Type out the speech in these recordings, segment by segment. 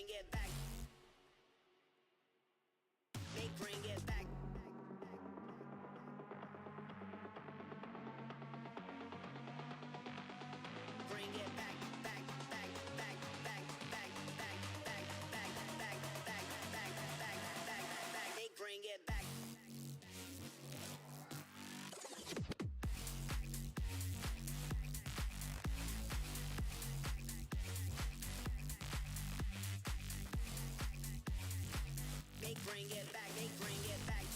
bring it back. They bring it back. Bring it back, back, back, back, back, back, back, back, back, back, back, back, back, back, back. They bring it back. They bring it back, they bring it back.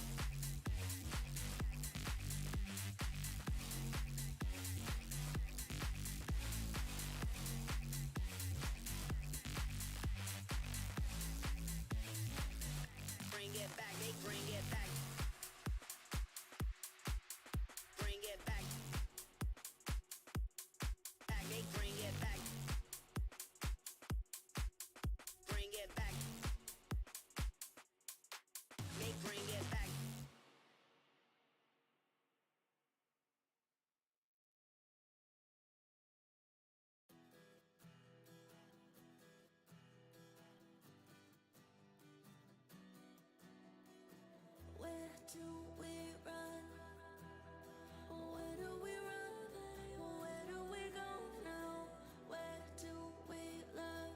Bring it back, they bring it back. Bring it back. Back, they bring it back. Bring it back. They bring it back. Where do we run? Where do we run? Where do we go now? Where do we love?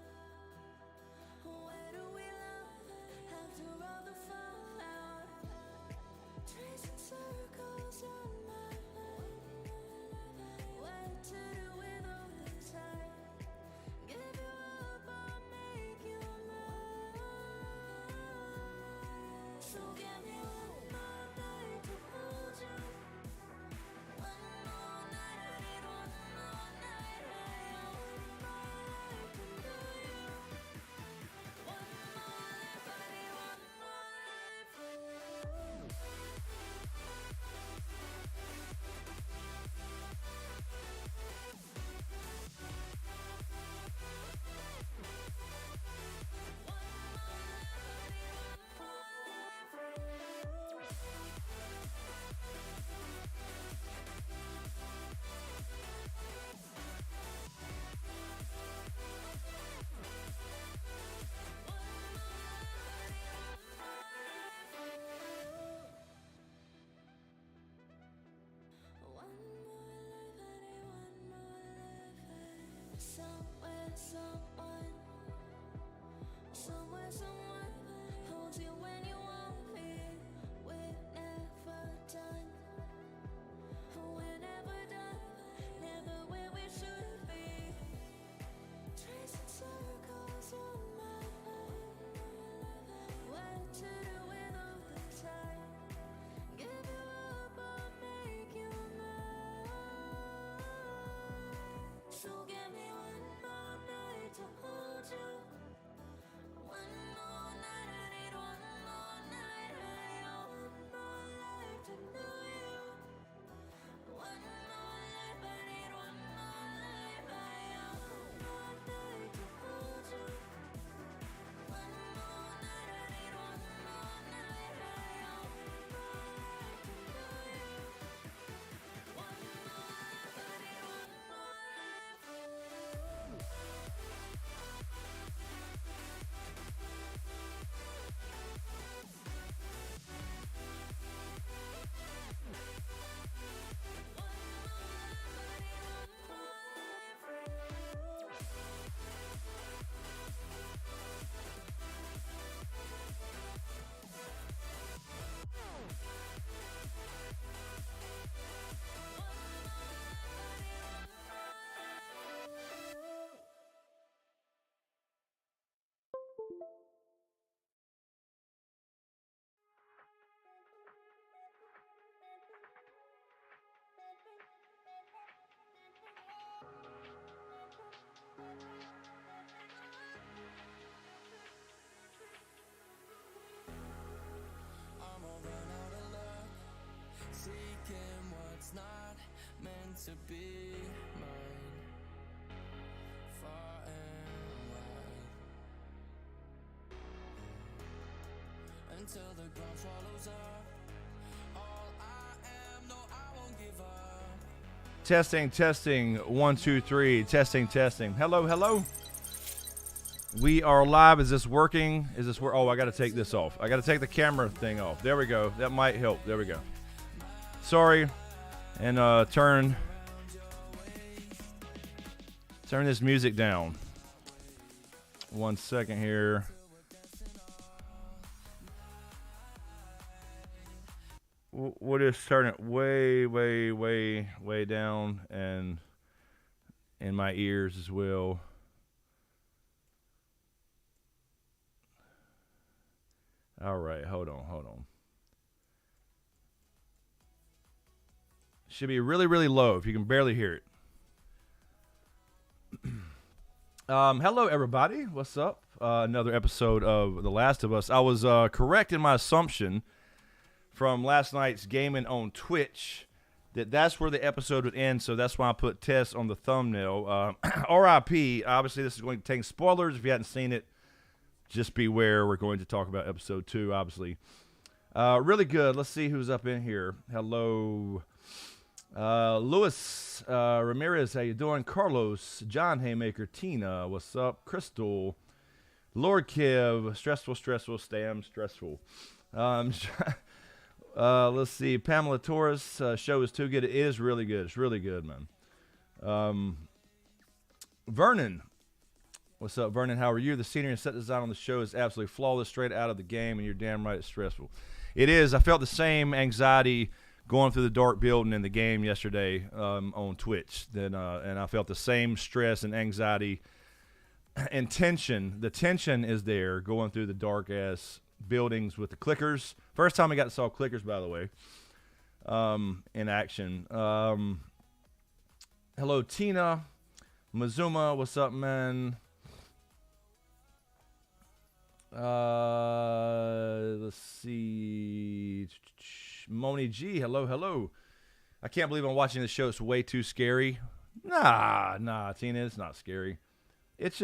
Where do we love? After all the fallout, tracing circles on my life. What to do with all this time? Give you up or make you mine. So give me one more night to hold you. One more night, I need one more night. One more life to know you. One more life, I need one more life for you. Somewhere, someone, somewhere, someone holds you when you want me. We're never done. We're never done. Never where we should be. Tracing circles on my life. What to do with all the time? Give you up or make you mine. So give me one more night to hold you. One more night, I need one more night. I need one more life to know you. One more life, I need one more life. I need one more night to hold you. One more night, I need one more night. I need one more life to know you. One more life, I need one more life for you. I'm all run out of luck, seeking what's not meant to be mine, far and wide, until the ground swallows up all I am. No, I won't give up. Testing, testing, 1, 2, 3, testing, testing. Hello, hello. We are live. Is this working? Is this work? Oh, I got to take this off. I got to take the camera thing off. There we go. That might help. There we go. Sorry. And turn this music down. 1 second here. We'll just turn it way, way, way, way down, and in my ears as well. All right, hold on. Should be really, really low if you can barely hear it. Hello, everybody. What's up? Another episode of The Last of Us. I was correct in my assumption from last night's gaming on Twitch that's where the episode would end, so that's why I put Tess on the thumbnail. RIP. Obviously, this is going to contain spoilers. If you hadn't seen it, just beware. We're going to talk about episode 2, obviously. Really good. Let's see who's up in here. Hello. Luis Ramirez, how you doing? Carlos, John Haymaker, Tina, what's up? Crystal, Lord Kev, stressful, Stam, stressful. Let's see, Pamela Torres, show is too good. It is really good. It's really good, man. Vernon, what's up, Vernon? How are you? The scenery and set design on the show is absolutely flawless, straight out of the game, and you're damn right it's stressful. It is. I felt the same anxiety going through the dark building in the game yesterday on Twitch. And I felt the same stress and anxiety and tension. The tension is there going through the dark-ass buildings with the clickers. First time I got to saw clickers, by the way, in action. Hello, Tina. Mazuma, what's up, man? Let's see. Moni G, hello. I can't believe I'm watching this show. It's way too scary. Nah, Tina, it's not scary. It's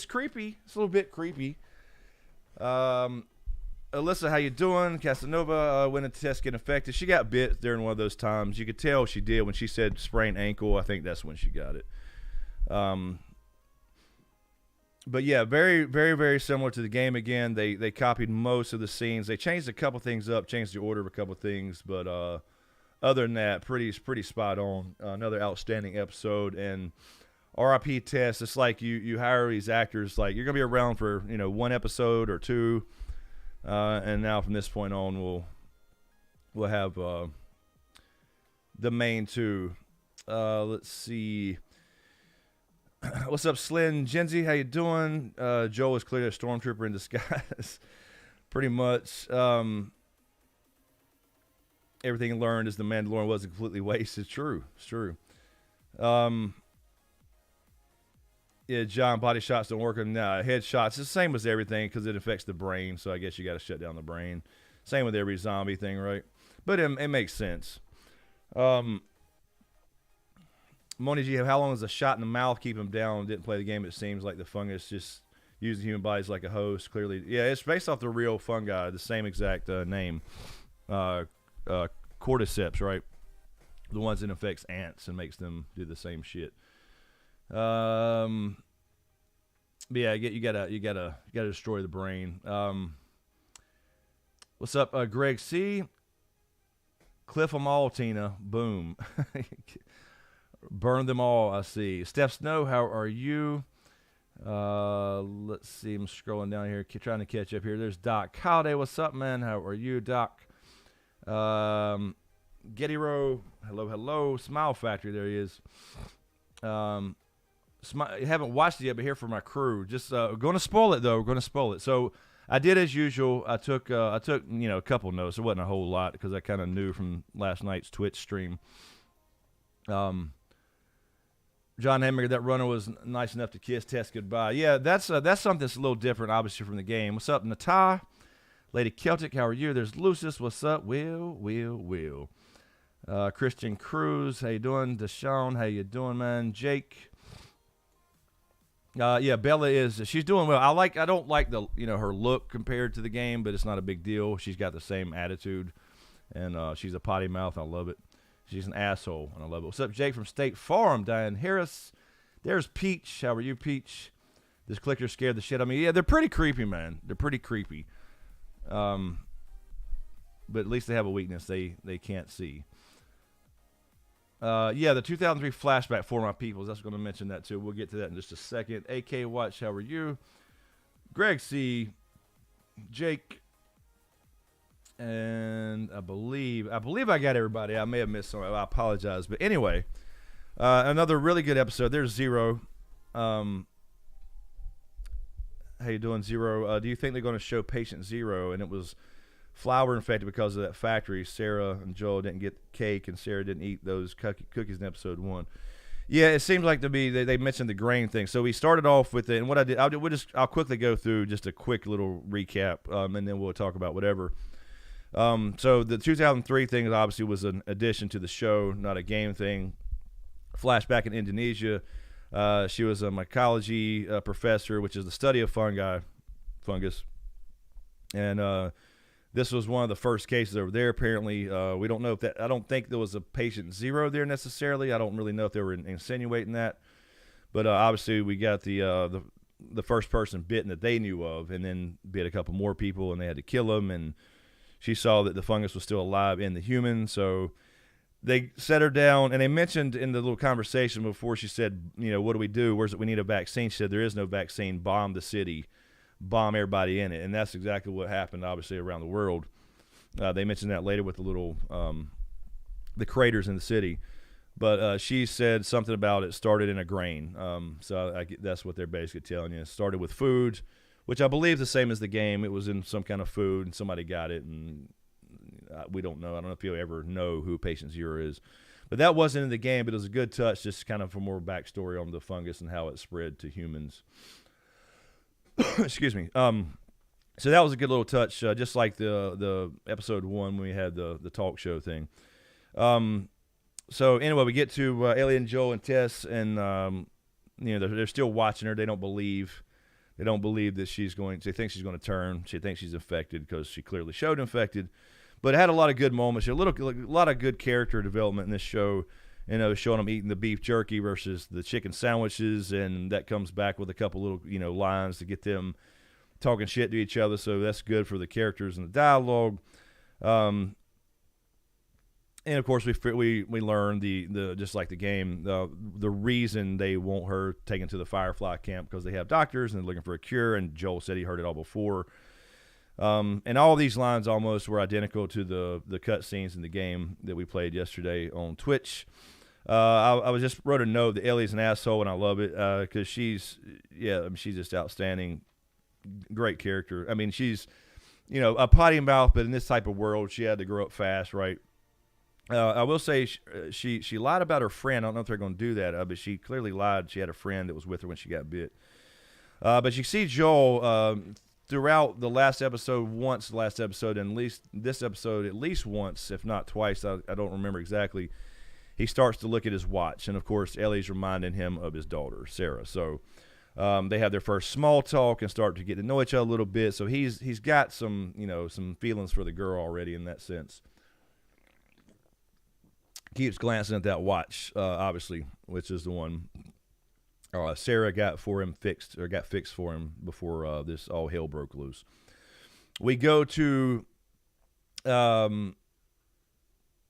creepy. It's a little bit creepy. Alyssa, how you doing? Casanova, when did the test get infected? She got bit during one of those times. You could tell she did when she said sprained ankle. I think that's when she got it. But yeah, very, very, very similar to the game again. They copied most of the scenes. They changed a couple things up, changed the order of a couple things, but other than that, pretty spot on. Another outstanding episode. And RIP Test, it's like you hire these actors, like you're gonna be around for one episode or two, and now from this point on we'll have the main two. Let's see. What's up, Slyn Genzi? How you doing? Joel is clearly a stormtrooper in disguise. Pretty much. Everything learned is the Mandalorian wasn't completely wasted. It's true. Yeah, John, body shots don't work. Nah, headshots. It's the same as everything because it affects the brain. So I guess you got to shut down the brain. Same with every zombie thing, right? But it makes sense. Moni G, how long does a shot in the mouth keep him down? Didn't play the game. It seems like the fungus just using human bodies like a host. Clearly, yeah, it's based off the real fungi, the same exact name, cordyceps, right? The ones that affects ants and makes them do the same shit. But yeah, you gotta destroy the brain. What's up, Greg C? Cliff them all, Tina. Boom. Burn them all, I see. Steph Snow, how are you? Let's see. I'm scrolling down here, trying to catch up here. There's Doc Holiday. What's up, man? How are you, Doc? Getty Row. Hello. Smile Factory. There he is. Haven't watched it yet, but here for my crew. Just going to spoil it, though. We're going to spoil it. So I did as usual. I took a couple notes. It wasn't a whole lot because I kind of knew from last night's Twitch stream. John Hammer, that runner was nice enough to kiss Tess goodbye. Yeah, that's something that's a little different, obviously, from the game. What's up, Nata? Lady Celtic, how are you? There's Lucis. What's up? Will. Christian Cruz, how you doing? Deshaun, how you doing, man? Jake. Yeah, Bella she's doing well. I don't like the her look compared to the game, but it's not a big deal. She's got the same attitude, and she's a potty mouth. I love it. She's an asshole, and I love it. What's up, Jake from State Farm? Diane Harris. There's Peach. How are you, Peach? This clicker scared the shit out of me. Yeah, they're pretty creepy, man. They're pretty creepy. But at least they have a weakness they can't see. Yeah, the 2003 flashback for my peoples. That's going to mention that too. We'll get to that in just a second. AK Watch, how are you? Greg C, Jake, and I believe I got everybody. I may have missed some. I apologize, but anyway, another really good episode. There's Zero. How you doing, Zero? Do you think they're going to show Patient Zero? And it was flour infected because of that factory. Sarah and Joel didn't get cake, and Sarah didn't eat those cookies in episode 1. Yeah, it seems like to be they mentioned the grain thing. So we started off with it, and what I did, I'll quickly go through just a quick little recap, and then we'll talk about whatever. So the 2003 thing obviously was an addition to the show, not a game thing. Flashback in Indonesia. She was a mycology professor, which is the study of fungus. And this was one of the first cases over there. Apparently, we don't know if that. I don't think there was a patient 0 there necessarily. I don't really know if they were insinuating that. But obviously, we got the first person bitten that they knew of, and then bit a couple more people, and they had to kill them. And she saw that the fungus was still alive in the human, so they set her down, and they mentioned in the little conversation before, she said, what do we do? We need a vaccine. She said, there is no vaccine. Bomb the city. Bomb everybody in it. And that's exactly what happened, obviously, around the world. They mentioned that later with the little, the craters in the city. But she said something about it started in a grain. So that's what they're basically telling you. It started with food, which I believe is the same as the game. It was in some kind of food, and somebody got it, and we don't know. I don't know if you'll ever know who Patient Zero is. But that wasn't in the game, but it was a good touch, just kind of for more backstory on the fungus and how it spread to humans. Excuse me. So that was a good little touch, just like the episode 1 when we had the talk show thing. So anyway, we get to Ellie and Joel and Tess, and they're still watching her. They don't believe that she's going. They think she's going to turn. She thinks she's infected because she clearly showed infected. But it had a lot of good moments. A lot of good character development in this show. Showing them eating the beef jerky versus the chicken sandwiches, and that comes back with a couple little lines to get them talking shit to each other. So that's good for the characters and the dialogue. And of course we learn the just like the game, the reason they want her taken to the Firefly camp, because they have doctors and they're looking for a cure. And Joel said he heard it all before. And all these lines almost were identical to the cut scenes in the game that we played yesterday on Twitch. I was just wrote a note that Ellie's an asshole, and I love it because she's just outstanding, great character. I mean, she's a potty mouth, but in this type of world, she had to grow up fast, right? I will say she lied about her friend. I don't know if they're going to do that, but she clearly lied. She had a friend that was with her when she got bit. But you see Joel throughout the last episode, and at least this episode at least once, if not twice. I don't remember exactly. He starts to look at his watch, and of course, Ellie's reminding him of his daughter, Sarah. So they have their first small talk and start to get to know each other a little bit. So he's got some some feelings for the girl already in that sense. Keeps glancing at that watch, obviously, which is the one Sarah got fixed for him before this all hell broke loose. We go to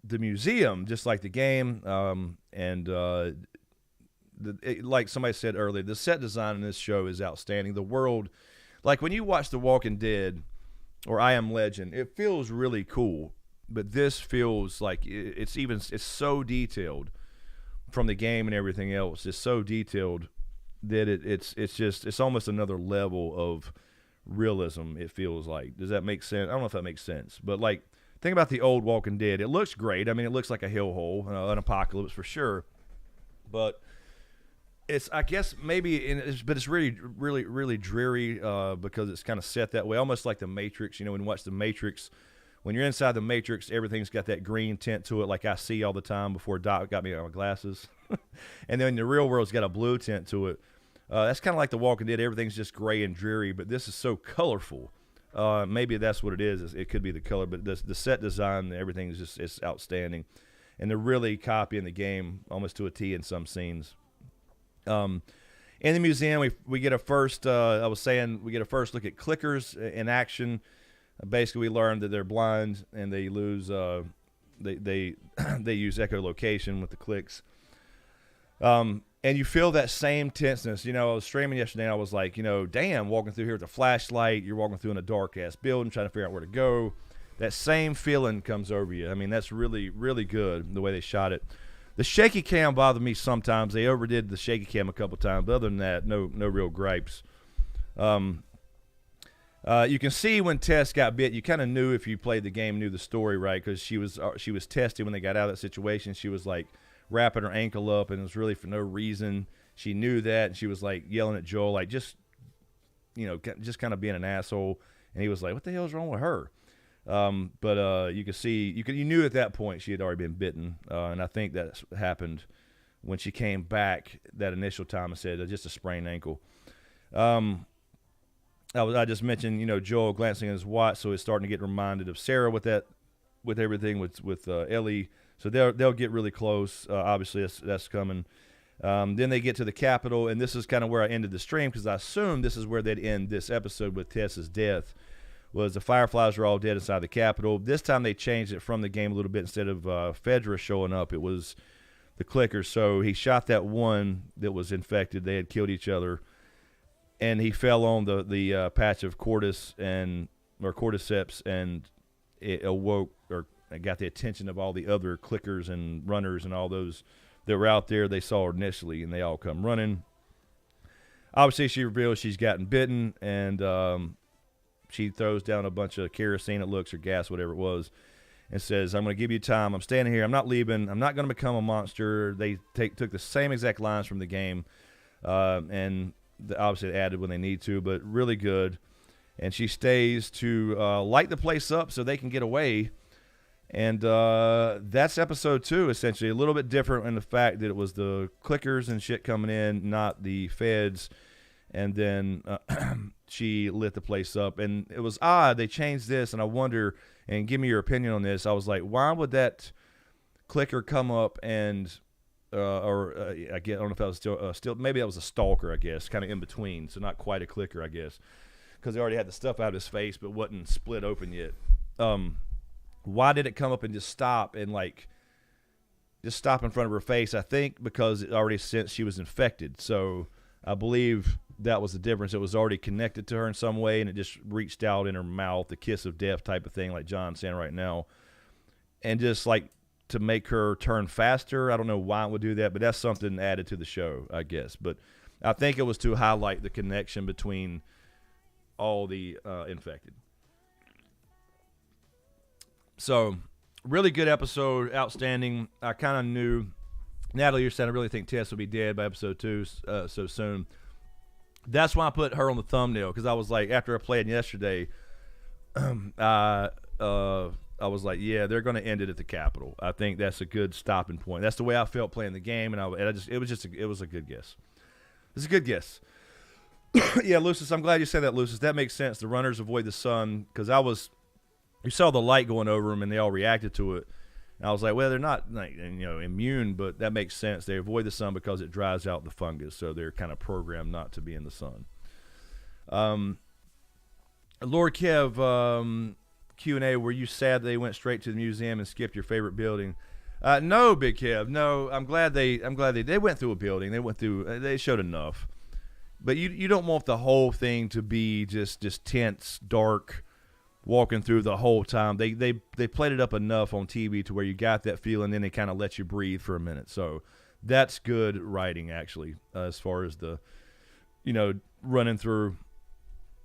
the museum, just like the game, and like somebody said earlier, the set design in this show is outstanding. The world, like when you watch The Walking Dead or I Am Legend, it feels really cool, but this feels like it's so detailed from the game and everything else. It's so detailed that it's almost another level of realism. It feels like. Does that make sense? I don't know if that makes sense, but like, think about the old Walking Dead. It looks great. I mean, it looks like a hellhole, an apocalypse for sure. But it's, I guess, but it's really, really, really dreary because it's kind of set that way, almost like the Matrix. When you watch the Matrix, when you're inside the Matrix, everything's got that green tint to it, like I see all the time before Doc got me my glasses. And then the real world's got a blue tint to it. That's kind of like The Walking Dead. Everything's just gray and dreary, but this is so colorful. Maybe that's what it is. It could be the color, but the set design, everything is just it's outstanding, and they're really copying the game almost to a T in some scenes. In the museum, we get a first. I was saying we get a first look at clickers in action. Basically, we learn that they're blind and they lose. They they use echolocation with the clicks. And you feel that same tenseness. You know, I was streaming yesterday and I was like, you know, damn, walking through here with a flashlight, you're walking through in a dark-ass building trying to figure out where to go. That same feeling comes over you. I mean, that's really, really good, the way they shot it. The shaky cam bothered me sometimes. They overdid the shaky cam a couple times, but other than that, no real gripes. You can see when Tess got bit, you kind of knew if you played the game, knew the story, right? Because she was tested when they got out of that situation. She was like wrapping her ankle up, and it was really for no reason. She knew that, and she was like yelling at Joel, like just kind of being an asshole. And he was like, "What the hell is wrong with her?" But you could see, you knew at that point she had already been bitten, and I think that happened when she came back that initial time and said just a sprained ankle. I just mentioned, Joel glancing at his watch, so he's starting to get reminded of Sarah with everything with Ellie. So they'll get really close. Obviously, that's coming. Then they get to the Capitol, and this is kind of where I ended the stream because I assumed this is where they'd end this episode with Tess's death. Was the Fireflies were all dead inside the Capitol. This time they changed it from the game a little bit. Instead of Fedra showing up, it was the clickers. So he shot that one that was infected. They had killed each other, and he fell on the patch of cordyceps, and it awoke or got the attention of all the other clickers and runners and all those that were out there. They saw her initially, and they all come running. Obviously, she reveals she's gotten bitten, and she throws down a bunch of kerosene, it looks, or gas, whatever it was, and says, "I'm going to give you time. I'm standing here. I'm not leaving. I'm not going to become a monster." They took the same exact lines from the game, and obviously added when they need to, but really good. And she stays to light the place up so they can get away. And that's episode 2, essentially. A little bit different in the fact that it was the clickers and shit coming in, not the feds. And then she lit the place up. And it was odd. They changed this, and I wonder, and give me your opinion on this. I was like, why would that clicker come up and, I don't know if that was still, maybe that was a stalker, I guess, kind of in between. So not quite a clicker, I guess, because they already had the stuff out of his face, but wasn't split open yet. Why did it come up and just stop and just stop in front of her face? I think because it already sensed she was infected. So I believe that was the difference. It was already connected to her in some way, and it just reached out in her mouth, the kiss of death type of thing, like John's saying right now, and just to make her turn faster. I don't know why it would do that, but that's something added to the show, I guess. But I think it was to highlight the connection between all the infected. So, really good episode, outstanding. I kind of knew, Natalie, you're saying I really think Tess will be dead by episode 2 so soon. That's why I put her on the thumbnail, because I was like, after I played yesterday, I was like, yeah, they're going to end it at the Capitol. I think that's a good stopping point. That's the way I felt playing the game, and it was a good guess. It's a good guess. Yeah, Lucis, I'm glad you said that, Lucis. That makes sense. The runners avoid the sun, because you saw the light going over them, and they all reacted to it. And I was like, well, they're not immune, but that makes sense. They avoid the sun because it dries out the fungus, so they're kind of programmed not to be in the sun. Lord Kev, Q&A, were you sad they went straight to the museum and skipped your favorite building? No, Big Kev, no. I'm glad they went through a building. They showed enough. But you don't want the whole thing to be just tense, dark, walking through the whole time. They played it up enough on TV to where you got that feeling, then they kind of let you breathe for a minute. So that's good writing, actually, as far as the, running through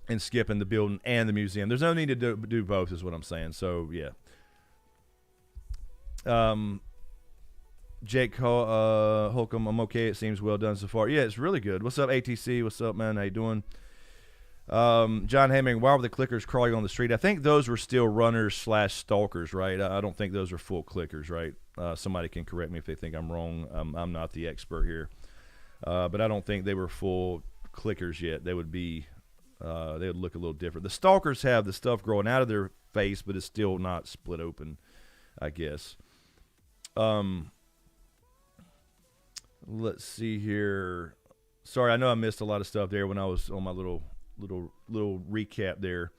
and skipping the building and the museum. There's no need to do both, is what I'm saying. So, yeah. Jake Holcomb, I'm okay. It seems well done so far. Yeah, it's really good. What's up, ATC? What's up, man? How you doing? John Hamming, why were the clickers crawling on the street? I think those were still runners / stalkers, right? I don't think those are full clickers, right? Somebody can correct me if they think I'm wrong. I'm not the expert here. But I don't think they were full clickers yet. They would look a little different. The stalkers have the stuff growing out of their face, but it's still not split open, I guess. Let's see here. Sorry, I know I missed a lot of stuff there when I was on my little recap there.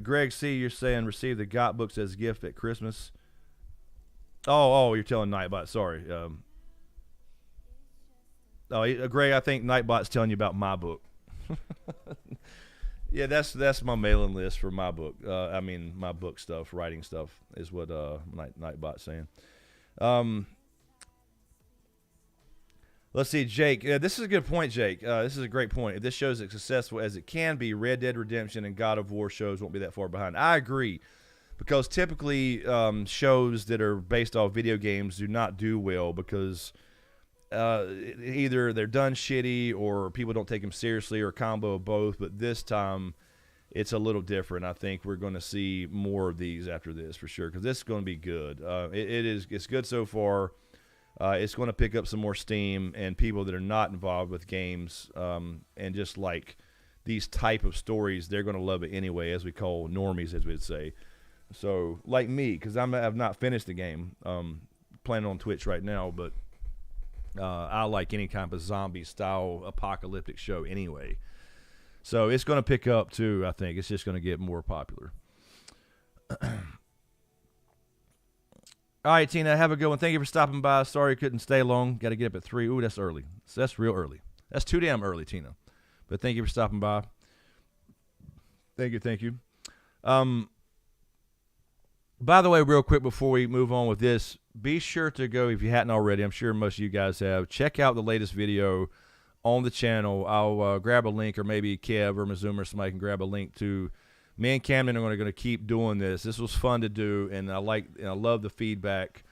Greg C, you're saying receive the GOT books as gift at Christmas. Oh, you're telling Nightbot. Sorry. Greg, I think Nightbot's telling you about my book. Yeah, that's my mailing list for my book. I mean, my book stuff, writing stuff is what Nightbot's saying. Let's see, Jake. This is a good point, Jake. This is a great point. If this show is as successful as it can be, Red Dead Redemption and God of War shows won't be that far behind. I agree, because typically shows that are based off video games do not do well because either they're done shitty or people don't take them seriously or a combo of both. But this time, it's a little different. I think we're going to see more of these after this for sure because this is going to be good. It's good so far. It's going to pick up some more steam, and people that are not involved with games and just like these type of stories, they're going to love it anyway, as we call normies, as we'd say. So, like me, because I've not finished the game, playing on Twitch right now, but I like any kind of zombie-style apocalyptic show anyway. So it's going to pick up too, I think. It's just going to get more popular. All right, Tina, have a good one. Thank you for stopping by. Sorry you couldn't stay long. Got to get up at 3. Ooh, that's early. So that's real early. That's too damn early, Tina. But thank you for stopping by. Thank you. By the way, real quick before we move on with this, be sure to go, if you hadn't already, I'm sure most of you guys have, check out the latest video on the channel. I'll grab a link, or maybe Kev or Mazuma or somebody can grab a link to. Me and Camden are going to keep doing this. This was fun to do, and I love the feedback.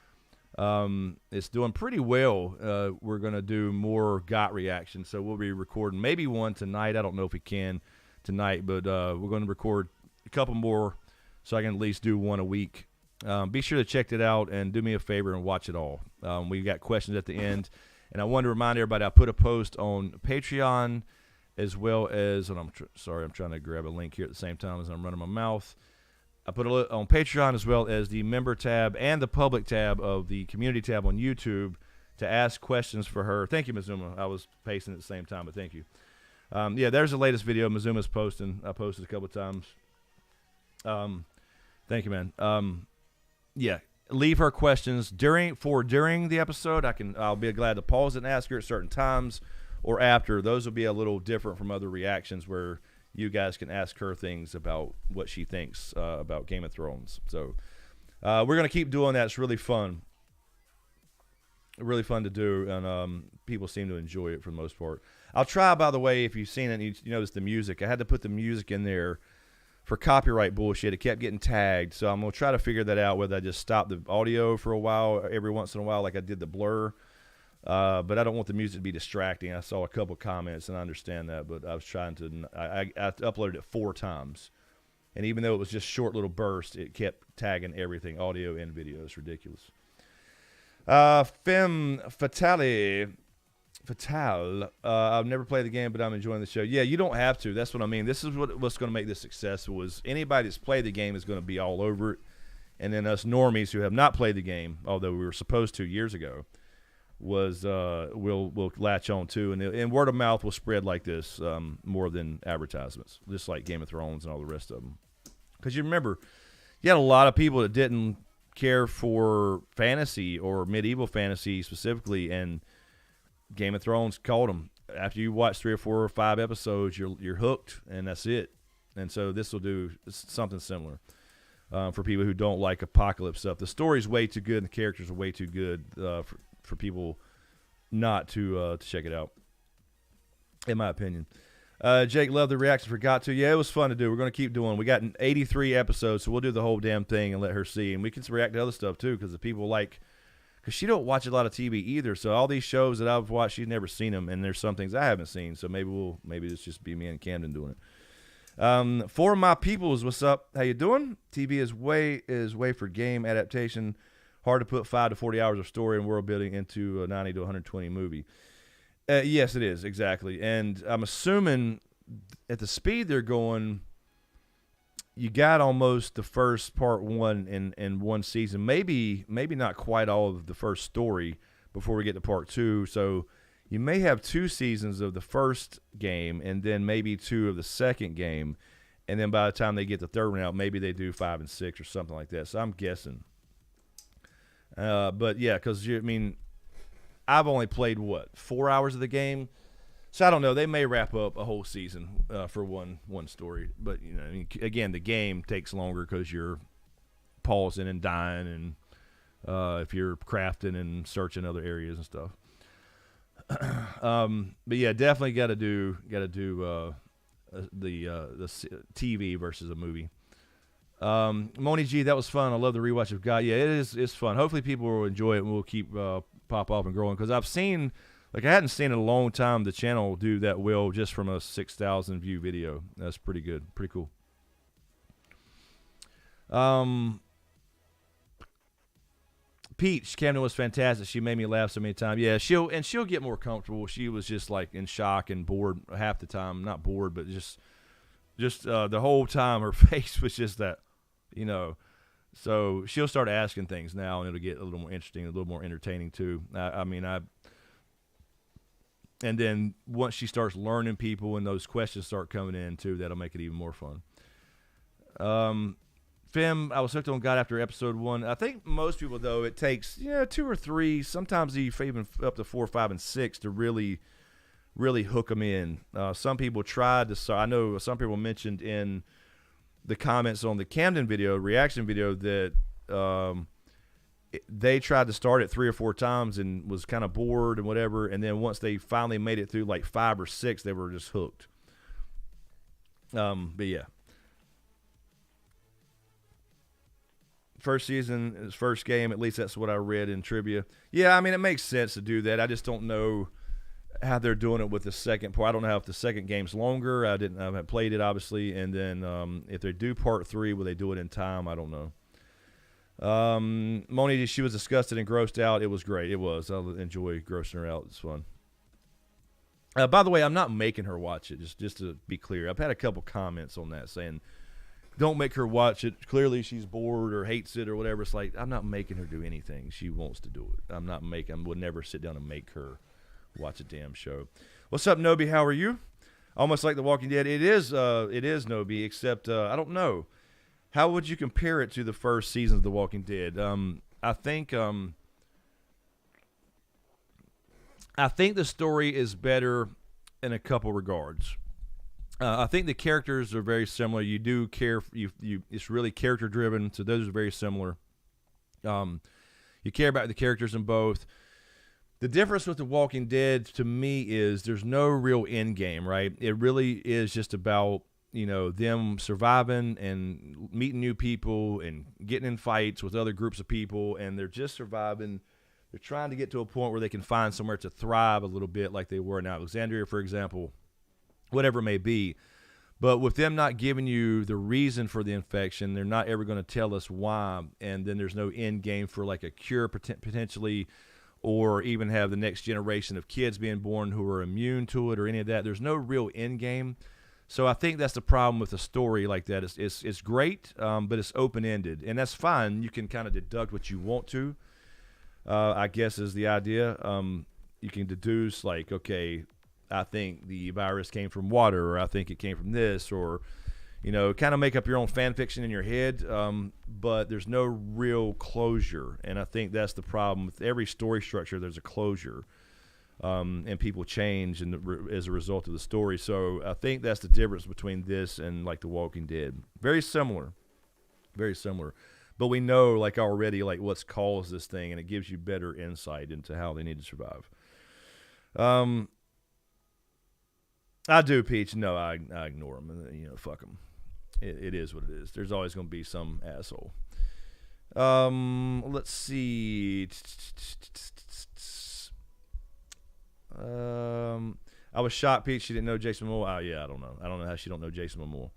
It's doing pretty well. We're going to do more GOT reactions, so we'll be recording maybe one tonight. I don't know if we can tonight, but we're going to record a couple more so I can at least do one a week. Be sure to check it out and do me a favor and watch it all. We got questions at the end, and I want to remind everybody I put a post on Patreon as well as, and I'm trying to grab a link here at the same time as I'm running my mouth. I put it on Patreon as well as the member tab and the public tab of the community tab on YouTube to ask questions for her. Thank you, Mazuma. I was pacing at the same time, but thank you. Yeah, there's the latest video Mazuma's posting. I posted a couple of times. Thank you, man. Yeah, leave her questions during the episode. I'll be glad to pause it and ask her at certain times. Or after. Those will be a little different from other reactions where you guys can ask her things about what she thinks about Game of Thrones. So we're going to keep doing that. It's really fun. Really fun to do, and people seem to enjoy it for the most part. I'll try, by the way, if you've seen it, you notice the music. I had to put the music in there for copyright bullshit. It kept getting tagged, so I'm going to try to figure that out, whether I just stop the audio for a while, every once in a while, like I did the blur. But I don't want the music to be distracting. I saw a couple comments, and I understand that, but I was trying to I uploaded it 4 times. And even though it was just short little bursts, it kept tagging everything, audio and video. It's ridiculous. Femme Fatale. I've never played the game, but I'm enjoying the show. Yeah, you don't have to. That's what I mean. This is what's going to make this successful is anybody that's played the game is going to be all over it. And then us normies who have not played the game, although we were supposed to years ago, will latch on to, and word of mouth will spread like this more than advertisements, just like Game of Thrones and all the rest of them. Because you remember, you had a lot of people that didn't care for fantasy or medieval fantasy specifically, and Game of Thrones caught them. After you watch 3 or 4 or 5 episodes, you're hooked, and that's it. And so this will do something similar for people who don't like apocalypse stuff. The story's way too good, and the characters are way too good for people not to check it out, in my opinion. Jake, love the reaction. Forgot to. Yeah, it was fun to do. We're going to keep doing. We got 83 episodes, so we'll do the whole damn thing and let her see. And we can react to other stuff, too, because the people like, because she don't watch a lot of TV either. So all these shows that I've watched, she's never seen them, and there's some things I haven't seen. So maybe it's just be me and Camden doing it. For my peoples, what's up? How you doing? TV is way for game adaptation. Hard to put 5 to 40 hours of story and world building into a 90 to 120 movie. Yes, it is, exactly. And I'm assuming at the speed they're going, you got almost the first part one in one season. Maybe not quite all of the first story before we get to part two. So you may have 2 seasons of the first game and then maybe 2 of the second game. And then by the time they get the third one out, maybe they do 5 and 6 or something like that. So I'm guessing. But yeah, because I've only played 4 hours of the game, so I don't know. They may wrap up a whole season for one story. But again, the game takes longer because you're pausing and dying, and if you're crafting and searching other areas and stuff. But yeah, definitely got to do the TV versus a movie. Moni G, that was fun. I love the rewatch of God. Yeah, it's fun. Hopefully people will enjoy it, and we'll keep pop off and growing, because I've seen, I hadn't seen in a long time the channel do that well just from a 6,000 view video. That's pretty good, pretty cool. Peach, Camden was fantastic. She made me laugh so many times. Yeah, she'll get more comfortable. She was just like in shock and bored half the time. Not bored, but just the whole time her face was just that, So she'll start asking things now, and it'll get a little more interesting, a little more entertaining too. And then once she starts learning people and those questions start coming in too, that'll make it even more fun. Fem, I was hooked on God after episode 1. I think most people, though, it takes 2 or 3, sometimes even up to 4, 5, and 6 to really hook them in. Some people tried to. So I know some people mentioned in the comments on the Camden video, reaction video, that they tried to start it 3 or 4 times and was kind of bored and whatever. And then once they finally made it through like 5 or 6, they were just hooked. But yeah. First season, his first game, at least that's what I read in trivia. Yeah, it makes sense to do that. I just don't know how they're doing it with the second part. I don't know if the second game's longer. I haven't played it, obviously. And then if they do part 3, will they do it in time? I don't know. Moni, she was disgusted and grossed out. It was great. It was. I enjoy grossing her out. It's fun. By the way, I'm not making her watch it, just to be clear. I've had a couple comments on that saying, don't make her watch it. Clearly she's bored or hates it or whatever. It's like, I'm not making her do anything. She wants to do it. I would never sit down and make her watch a damn show. What's up, Nobi? How are you? Almost like The Walking Dead. It is Nobi, except I don't know. How would you compare it to the first season of The Walking Dead? I think the story is better in a couple regards. I think the characters are very similar. You do care. It's really character driven, so those are very similar. You care about the characters in both. The difference with The Walking Dead to me is there's no real end game, right? It really is just about them surviving and meeting new people and getting in fights with other groups of people, and they're just surviving. They're trying to get to a point where they can find somewhere to thrive a little bit, like they were in Alexandria, for example. Whatever it may be. But with them not giving you the reason for the infection, they're not ever going to tell us why, and then there's no end game for like a cure potentially, or even have the next generation of kids being born who are immune to it or any of that. There's no real end game. So I think that's the problem with a story like that. It's great, but it's open-ended, and that's fine. You can kind of deduct what you want to, I guess is the idea. You can deduce like, okay, I think the virus came from water, or I think it came from this, or, kind of make up your own fan fiction in your head, but there's no real closure. And I think that's the problem with every story structure. There's a closure, and people change as a result of the story. So I think that's the difference between this and like The Walking Dead. Very similar, but we know like already like what's caused this thing, and it gives you better insight into how they need to survive. I do, Peach. No, I ignore them. Fuck them. It is what it is. There's always going to be some asshole. Let's see. I was shocked, Peach. She didn't know Jason Momoa. Oh, yeah, I don't know. I don't know how she don't know Jason Momoa.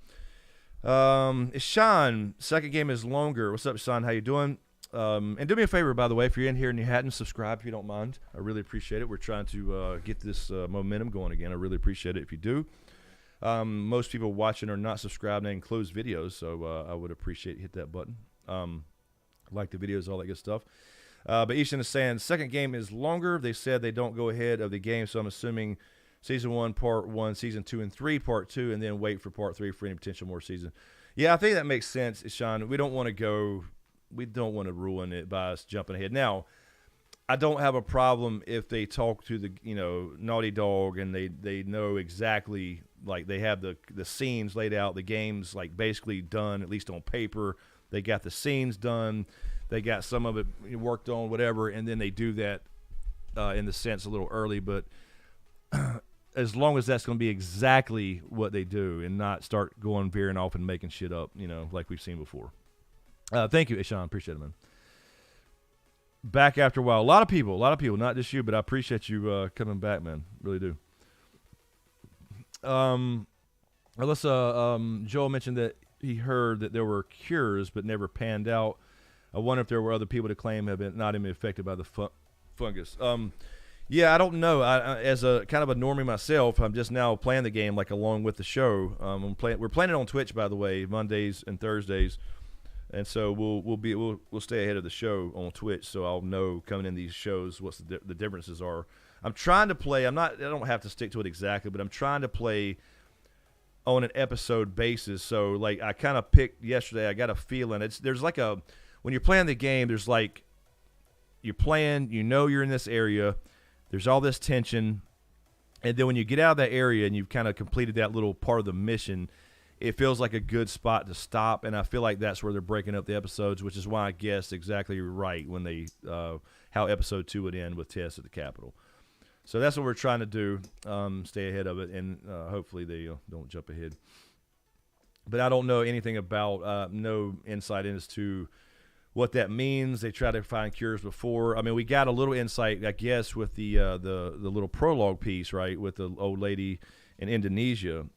It's Sean. Second game is longer. What's up, Sean? How you doing? And do me a favor, by the way, if you're in here and you hadn't subscribed, if you don't mind, I really appreciate it. We're trying to get this momentum going again. I really appreciate it if you do. Most people watching are not subscribed and closed videos, so I would appreciate hit that button. Like the videos, all that good stuff. But Easton is saying second game is longer. They said they don't go ahead of the game, so I'm assuming season 1, part 1, season 2 and 3, part 2, and then wait for part 3 for any potential more season. Yeah, I think that makes sense, Sean. We don't want to ruin it by us jumping ahead. Now, I don't have a problem if they talk to the Naughty Dog and they know exactly, like they have the scenes laid out, the game's like basically done, at least on paper. They got the scenes done, they got some of it worked on, whatever, and then they do that in the sense a little early. But as long as that's going to be exactly what they do and not start going veering off and making shit up, like we've seen before. Thank you, Ishan. Appreciate it, man. Back after a while. A lot of people, not just you, but I appreciate you coming back, man. Really do. Alyssa, Joel mentioned that he heard that there were cures but never panned out. I wonder if there were other people to claim have been not even affected by the fungus. Yeah, I don't know. As a kind of a normie myself, I'm just now playing the game like along with the show. We're playing it on Twitch, by the way, Mondays and Thursdays. And so we'll stay ahead of the show on Twitch, so I'll know coming in these shows what the differences are. I'm trying to play. I don't have to stick to it exactly, but I'm trying to play on an episode basis. So like I kind of picked yesterday. I got a feeling there's like when you're playing the game, there's like you're playing. You're in this area. There's all this tension, and then when you get out of that area and you've kind of completed that little part of the mission, it feels like a good spot to stop, and I feel like that's where they're breaking up the episodes, which is why I guessed exactly right when they how episode 2 would end with Tess at the Capitol. So that's what we're trying to do, stay ahead of it, and hopefully they don't jump ahead. But I don't know anything about, no insight as to what that means. They tried to find cures before. I mean, we got a little insight, I guess, with the little prologue piece, right, with the old lady in Indonesia,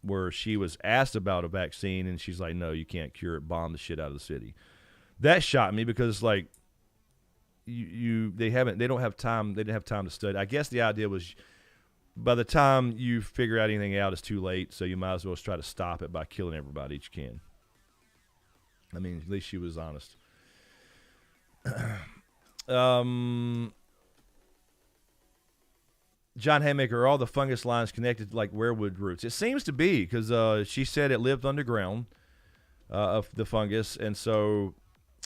where she was asked about a vaccine, and she's like, no, you can't cure it, bomb the shit out of the city. That shot me because, like, they didn't have time to study. I guess the idea was by the time you figure out anything out, it's too late, so you might as well try to stop it by killing everybody that you can. I mean, at least she was honest. John Haymaker, are all the fungus lines connected like weirwood roots? It seems to be, because she said it lived underground, of the fungus, and so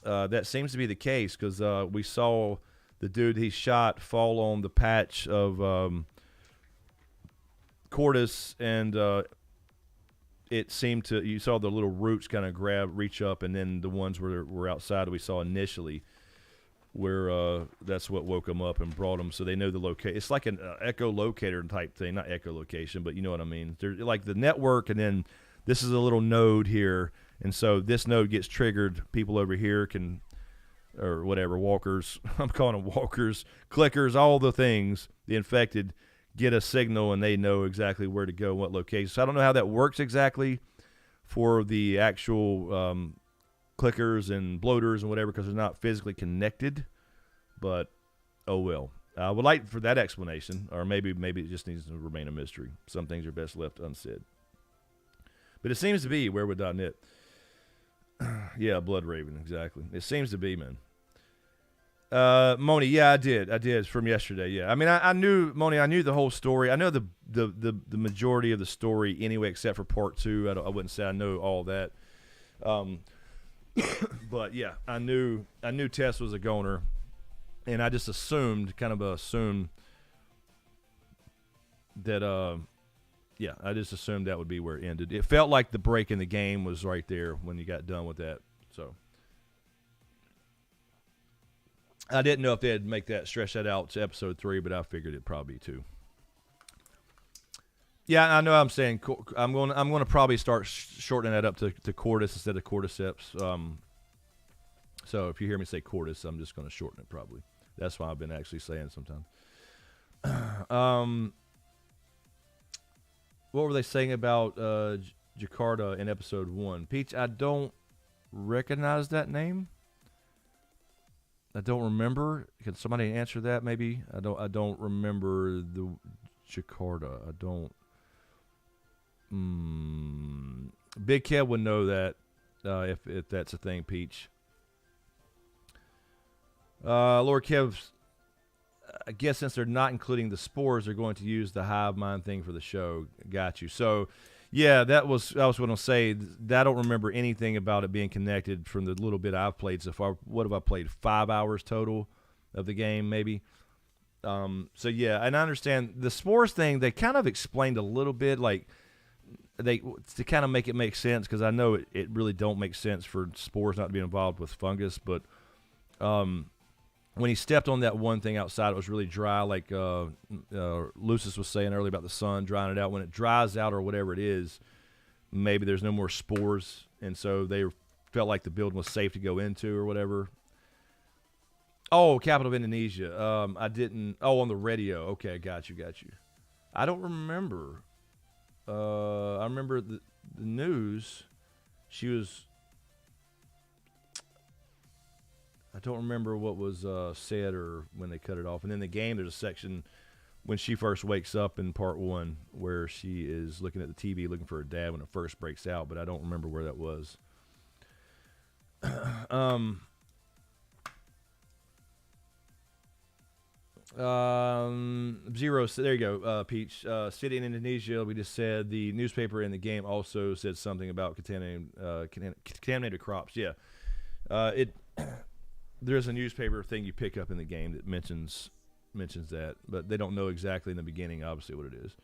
that seems to be the case, because we saw the dude he shot fall on the patch of Cordis, and it seemed to, you saw the little roots kind of reach up, and then the ones were outside we saw initially, where that's what woke them up and brought them, so they know the location. It's like an echolocator type thing, not echolocation, but you know what I mean. They're like the network, and then this is a little node here, and so this node gets triggered. People over here can, or whatever, walkers, I'm calling them walkers, clickers, all the things, the infected, get a signal, and they know exactly where to go, what location. So I don't know how that works exactly for the actual clickers and bloaters and whatever, because they're not physically connected, but oh well. I would like for that explanation, or maybe it just needs to remain a mystery. Some things are best left unsaid. But it seems to be weirwood.net. Yeah, Blood Raven, exactly. It seems to be, man. Moni, yeah, I did from yesterday. Yeah, I mean, I knew, Moni, I knew the whole story. I know the majority of the story anyway, except for part 2. I wouldn't say I know all that. But yeah, I knew Tess was a goner, and I just assumed that yeah, I just assumed that would be where it ended. It felt like the break in the game was right there when you got done with that. So I didn't know if they'd make that, stretch that out to episode 3, but I figured it'd probably be 2. Yeah, I know. I'm saying I'm going to probably start shortening that up to Cordis instead of cordyceps. So if you hear me say Cordis, I'm just going to shorten it probably. That's why I've been actually saying sometimes. What were they saying about Jakarta in episode 1? Peach, I don't recognize that name. I don't remember. Can somebody answer that? Maybe I don't remember the Jakarta. I don't. Big Kev would know that if that's a thing, Peach. Lord Kev, I guess since they're not including the spores, they're going to use the hive mind thing for the show. Got you. So, yeah, I was going to say. I don't remember anything about it being connected from the little bit I've played so far. What have I played? 5 hours total of the game, maybe. So yeah, and I understand the spores thing. They kind of explained a little bit, like to kind of make it make sense, because I know it really don't make sense for spores not to be involved with fungus, but when he stepped on that one thing outside, it was really dry, like Lucis was saying earlier about the sun drying it out. When it dries out or whatever it is, maybe there's no more spores, and so they felt like the building was safe to go into or whatever. Oh, capital of Indonesia. I didn't. Oh, on the radio. Okay, got you. I don't remember. I remember the news. She was. I don't remember what was said or when they cut it off. And in the game, there's a section when she first wakes up in part 1 where she is looking at the TV looking for her dad when it first breaks out, but I don't remember where that was. Zero. There you go, Peach. City in Indonesia. We just said the newspaper in the game also said something about contaminated crops. Yeah, there's a newspaper thing you pick up in the game that mentions that, but they don't know exactly in the beginning, obviously, what it is.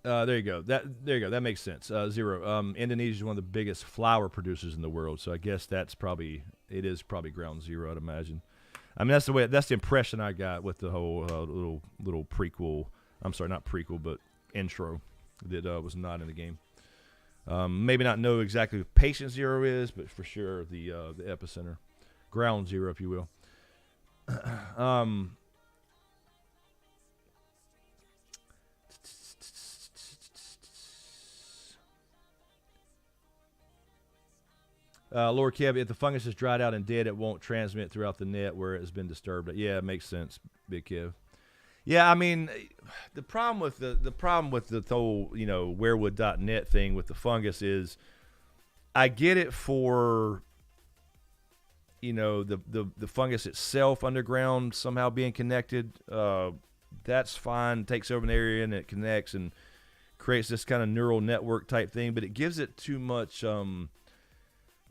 There you go. That makes sense. Zero. Indonesia is one of the biggest flour producers in the world, so I guess it is probably ground zero, I'd imagine. I mean, that's the impression I got with the whole little prequel. I'm sorry, not prequel, but intro that was not in the game. Maybe not know exactly who Patient Zero is, but for sure the epicenter, ground zero, if you will. Lord Kev, if the fungus is dried out and dead, it won't transmit throughout the net where it has been disturbed. Yeah, it makes sense, Big Kev. Yeah, I mean, the problem with the whole, werewood.net thing with the fungus is, I get it for, the fungus itself underground somehow being connected. That's fine. It takes over an area and it connects and creates this kind of neural network type thing, but it gives it too much,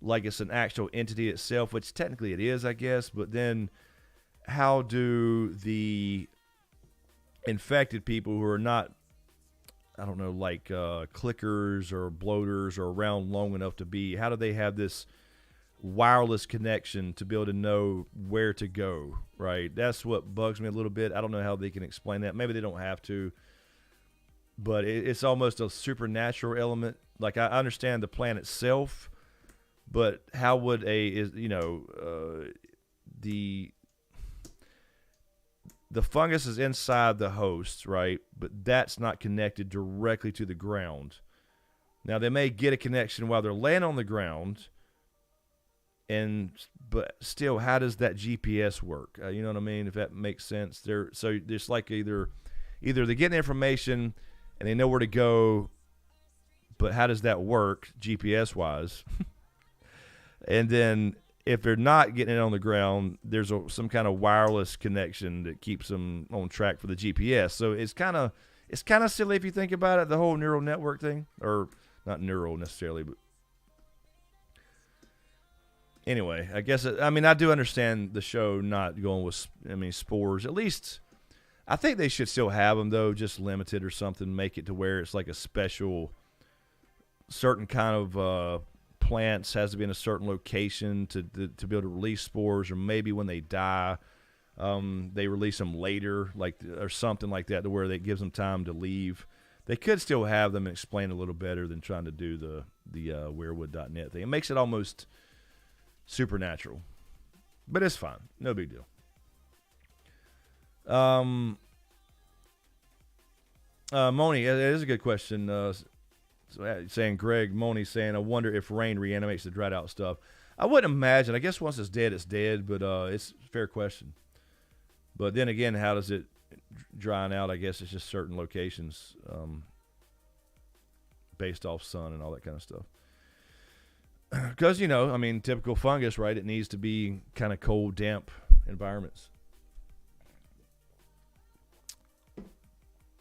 like it's an actual entity itself, which technically it is, I guess. But then how do the infected people who are not, I don't know, like clickers or bloaters or around long enough to be, how do they have this wireless connection to be able to know where to go, right? That's what bugs me a little bit. I don't know how they can explain that. Maybe they don't have to, but it's almost a supernatural element. Like, I understand the plan itself, but how would the fungus is inside the host, right? But that's not connected directly to the ground. Now, they may get a connection while they're laying on the ground, but still, how does that GPS work? You know what I mean? If that makes sense. So it's like either they get the information and they know where to go, but how does that work GPS-wise? And then if they're not getting it on the ground, there's some kind of wireless connection that keeps them on track for the GPS. So it's kind of silly if you think about it, the whole neural network thing, or not neural necessarily, but anyway, I guess I do understand the show not going with spores. At least I think they should still have them though, just limited or something. Make it to where it's like a special, certain kind of plants has to be in a certain location to be able to release spores, or maybe when they die, they release them later, or something like that, to where that gives them time to leave. They could still have them and explain a little better than trying to do the werewood.net thing. It makes it almost supernatural, but it's fine, no big deal. Moni, it is a good question. Saying Greg Moni saying, I wonder if rain reanimates the dried out stuff. I wouldn't imagine. I guess once it's dead, but it's a fair question. But then again, how does it drying out. I guess it's just certain locations based off sun and all that kind of stuff. Because, I mean, typical fungus, right? It needs to be kind of cold, damp environments.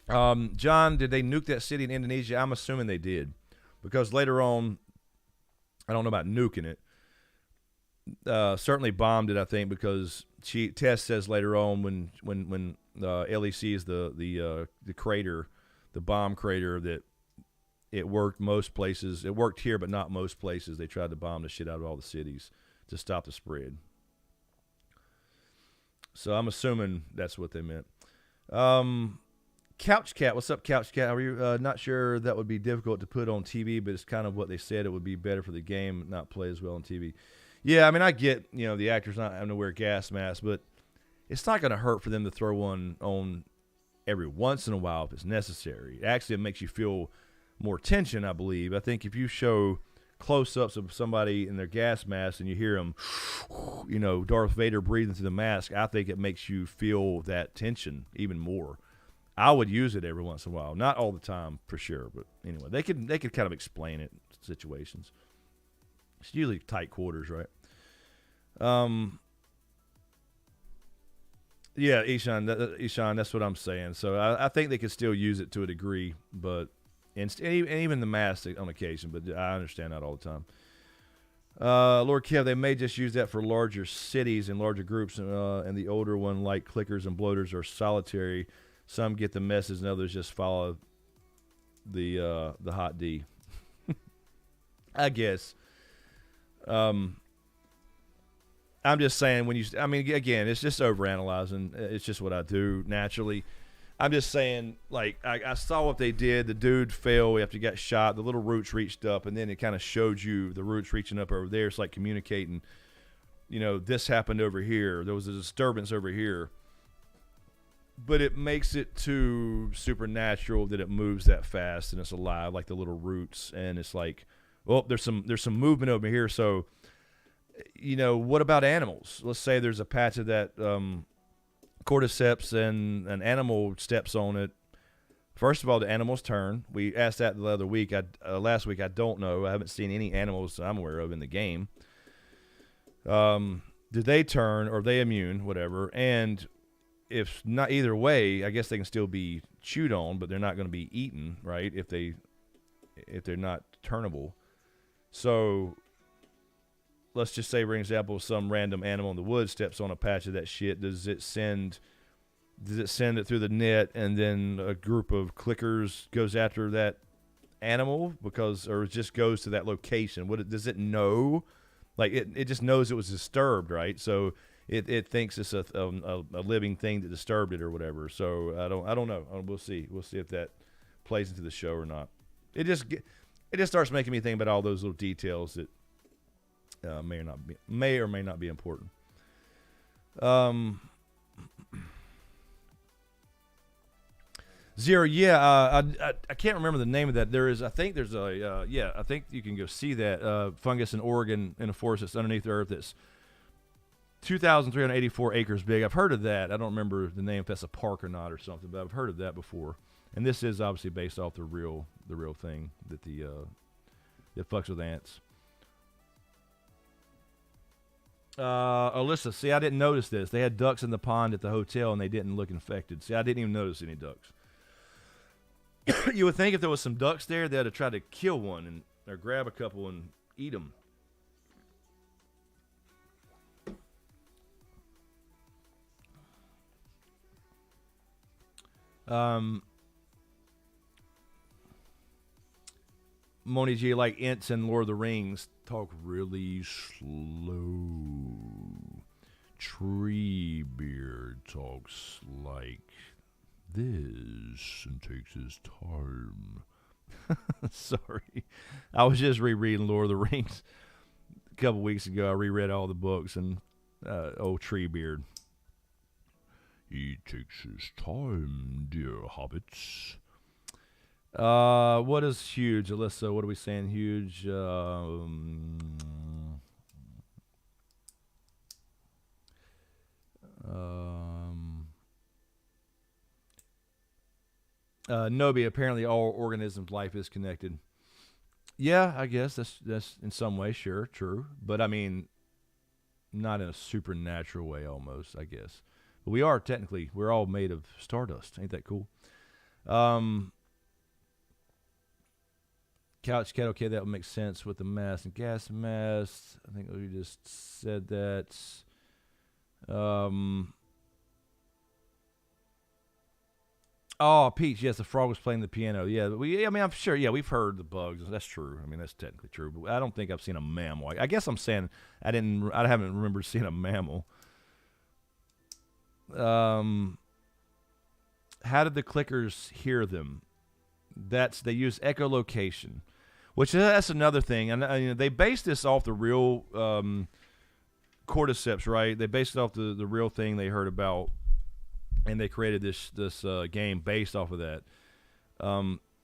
John, did they nuke that city in Indonesia? I'm assuming they did. Because later on, I don't know about nuking it. Certainly bombed it, I think, because Tess says later on when Ellie sees the crater, the bomb crater, that it worked most places. It worked here, but not most places. They tried to bomb the shit out of all the cities to stop the spread. So I'm assuming that's what they meant. Couch Cat, what's up, Couch Cat? Are you not sure that would be difficult to put on TV, but it's kind of what they said. It would be better for the game, not play as well on TV. Yeah, I mean, I get, the actors not having to wear gas masks, but it's not going to hurt for them to throw one on every once in a while if it's necessary. Actually, it makes you feel more tension, I believe. I think if you show close-ups of somebody in their gas mask and you hear them, Darth Vader breathing through the mask, I think it makes you feel that tension even more. I would use it every once in a while. Not all the time, for sure, but anyway, they could kind of explain it in situations. It's usually tight quarters, right? Yeah, Ishan, that's what I'm saying. So I think they could still use it to a degree, but and even the mask on occasion. But I understand that all the time. Lord Kev, they may just use that for larger cities and larger groups, and the older one, like clickers and bloaters, are solitary. Some get the message, and others just follow the hot D. I guess. I'm just saying again, it's just overanalyzing. It's just what I do naturally. I'm just saying, like, I saw what they did. The dude fell after he got shot. The little roots reached up, and then it kind of showed you the roots reaching up over there. It's like communicating, this happened over here. There was a disturbance over here. But it makes it too supernatural that it moves that fast and it's alive, like the little roots. And it's like, well, there's some movement over here. So, what about animals? Let's say there's a patch of that cordyceps and an animal steps on it. First of all, the animals turn. We asked that the other week. Last week, I don't know. I haven't seen any animals I'm aware of in the game. Do they turn or are they immune? Whatever. And if not either way, I guess they can still be chewed on, but they're not going to be eaten, right? If they're not turnable. So let's just say, for example, some random animal in the woods steps on a patch of that shit. Does it send it through the net, and then a group of clickers goes after that animal or it just goes to that location? Does it know? Like it just knows it was disturbed, right? So it thinks it's a living thing that disturbed it or whatever. So I don't know. We'll see if that plays into the show or not. It just starts making me think about all those little details that may or may not be important. Zero, yeah, I can't remember the name of that. I think you can go see that fungus in Oregon in a forest that's underneath the earth that's 2,384 acres big. I've heard of that. I don't remember the name, if that's a park or not or something, but I've heard of that before. And this is obviously based off the real thing that that fucks with ants. Alyssa, see, I didn't notice this. They had ducks in the pond at the hotel and they didn't look infected. See, I didn't even notice any ducks. You would think if there was some ducks there, they'd have tried to kill one or grab a couple and eat them. Moni G, like Ents in Lord of the Rings, talk really slow. Treebeard talks like this and takes his time. Sorry. I was just rereading Lord of the Rings a couple weeks ago. I reread all the books, and old Treebeard. He takes his time, dear hobbits. What is huge, Alyssa? What are we saying? Huge. Nobi, apparently all organisms' life is connected. Yeah, I guess that's in some way, sure, true. But I mean, not in a supernatural way almost, I guess. But we are technically, we're all made of stardust. Ain't that cool? Couch cat, okay, that would make sense with the mask and gas mask. I think we just said that. Oh, Peach, yes, the frog was playing the piano. Yeah, I mean, I'm sure, yeah, we've heard the bugs. That's true. I mean, that's technically true. But I don't think I've seen a mammal. I guess I'm saying I haven't remembered seeing a mammal. How did the clickers hear them? They use echolocation, which that's another thing. And they based this off the real cordyceps, right? They based it off the real thing they heard about, and they created this game based off of that.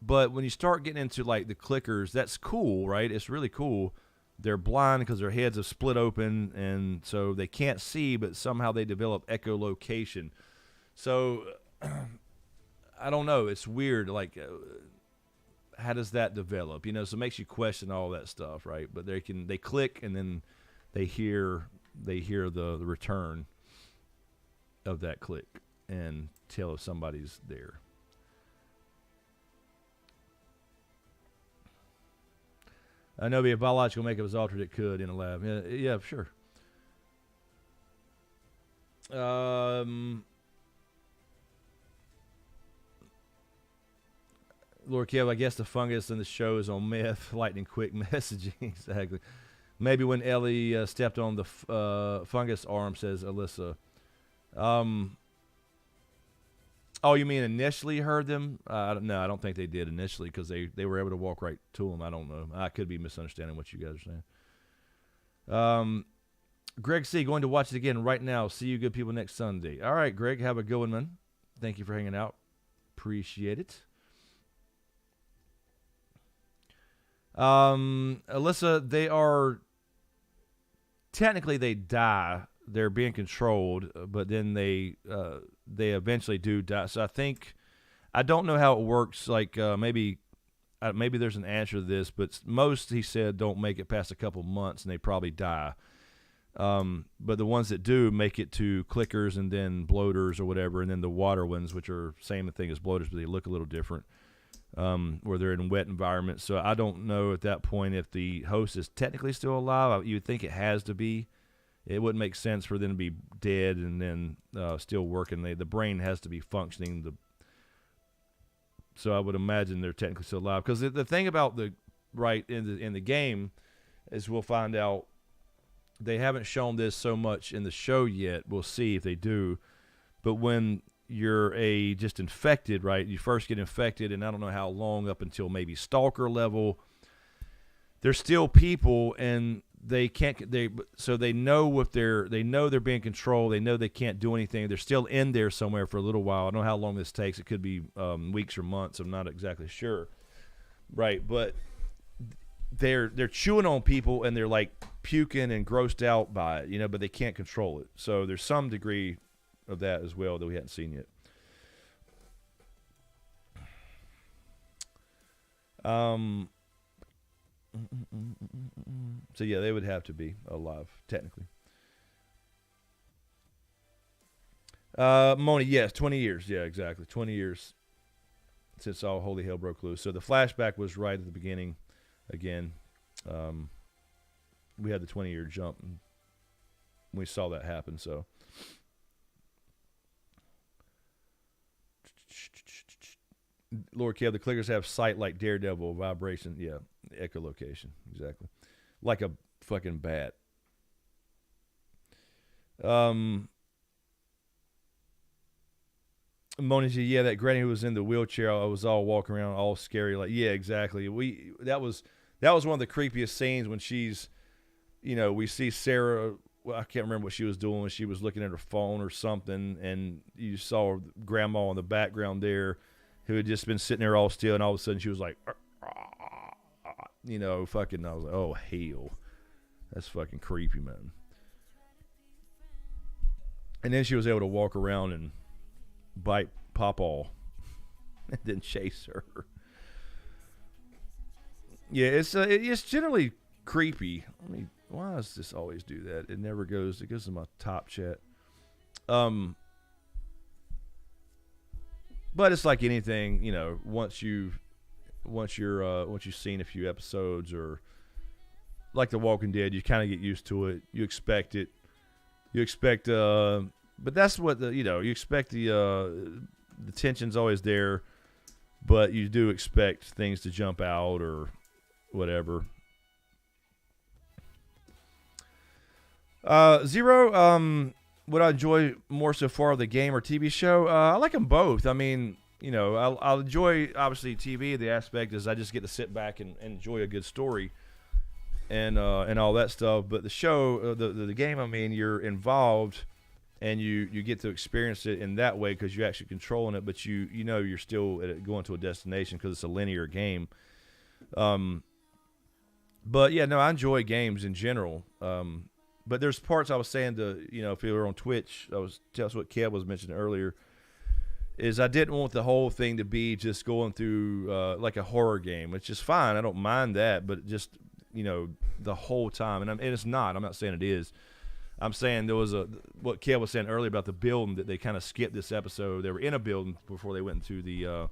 But when you start getting into like the clickers, that's cool, right? It's really cool. They're blind because their heads have split open, and so they can't see, but somehow they develop echolocation. So I don't know. It's weird. Like, how does that develop? So it makes you question all that stuff, right? But they click, and then they hear the return of that click and tell if somebody's there. I know if biological makeup is altered, it could in a lab. Yeah, sure. Lord Kev, I guess the fungus in the show is on meth, lightning quick messaging. Exactly. Maybe when Ellie stepped on the fungus arm, says Alyssa. Oh, you mean initially heard them? No, I don't think they did initially because they were able to walk right to them. I don't know. I could be misunderstanding what you guys are saying. Greg C., going to watch it again right now. See you good people next Sunday. All right, Greg, have a good one, man. Thank you for hanging out. Appreciate it. Alyssa, they are technically they die. They're being controlled, but then they eventually do die. So I don't know how it works. Like maybe there's an answer to this, but most, he said, don't make it past a couple months and they probably die. But the ones that do make it to clickers and then bloaters or whatever, and then the water ones, which are same thing as bloaters, but they look a little different, where they're in wet environments. So I don't know at that point if the host is technically still alive. You would think it has to be. It wouldn't make sense for them to be dead and then still working. The brain has to be functioning. So I would imagine they're technically still alive. Because the thing about in the game is we'll find out they haven't shown this so much in the show yet. We'll see if they do. But when you're just infected, right? You first get infected, and I don't know how long up until maybe stalker level. They're still people, and they can't. So they know they know they're being controlled. They know they can't do anything. They're still in there somewhere for a little while. I don't know how long this takes. It could be weeks or months. I'm not exactly sure. Right, but they're chewing on people, and they're like puking and grossed out by it, but they can't control it. So there's some degree of that as well that we hadn't seen yet. So yeah, they would have to be alive technically. Moni, yes, 20 years. Yeah, exactly. 20 years since all holy hell broke loose. So the flashback was right at the beginning. Again, we had the 20-year jump, and we saw that happen. So, Lord Kev, the clickers have sight like Daredevil, vibration. Yeah, echolocation, exactly, like a fucking bat. Moni, yeah, that granny who was in the wheelchair, I was all walking around all scary, like, yeah, exactly. That was one of the creepiest scenes when she's, we see Sarah. Well, I can't remember what she was doing when she was looking at her phone or something, and you saw grandma in the background there, who had just been sitting there all still, and all of a sudden she was like, fucking. I was like, oh hell, that's fucking creepy, man. And then she was able to walk around and bite Pawpaw. and then chase her. Yeah, it's generally creepy. I mean, why does this always do that? It never goes. It goes to my top chat. But it's like anything, you know. Once you've seen a few episodes, or like The Walking Dead, you kind of get used to it. You expect it. You expect, but that's what you expect the tension's always there, but you do expect things to jump out or whatever. Zero, what I enjoy more so far, the game or TV show? I like them both. I mean, you know, I'll enjoy, obviously, TV. The aspect is I just get to sit back and enjoy a good story and all that stuff. But the show, the game, I mean, you're involved and you get to experience it in that way because you're actually controlling it, but you know you're still going to a destination because it's a linear game. But, yeah, no, I enjoy games in general. But there's parts I was saying to, you know, if you were on Twitch, that's what Kev was mentioning earlier, is I didn't want the whole thing to be just going through like a horror game, which is fine. I don't mind that, but just, you know, the whole time. And it's not. I'm not saying it is. I'm saying there was what Kev was saying earlier about the building, that they kind of skipped this episode. They were in a building before they went into the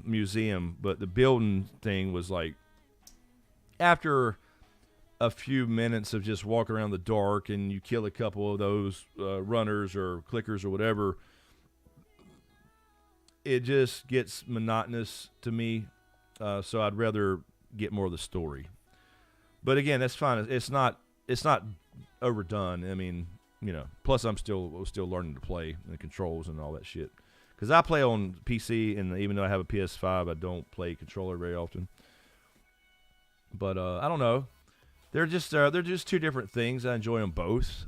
museum, but the building thing was like after a few minutes of just walking around the dark and you kill a couple of those runners or clickers or whatever, it just gets monotonous to me. So I'd rather get more of the story. But again, that's fine. It's not overdone. I mean, you know, plus I'm still learning to play and the controls and all that shit. Because I play on PC, and even though I have a PS5, I don't play controller very often. But I don't know. They're just two different things. I enjoy them both.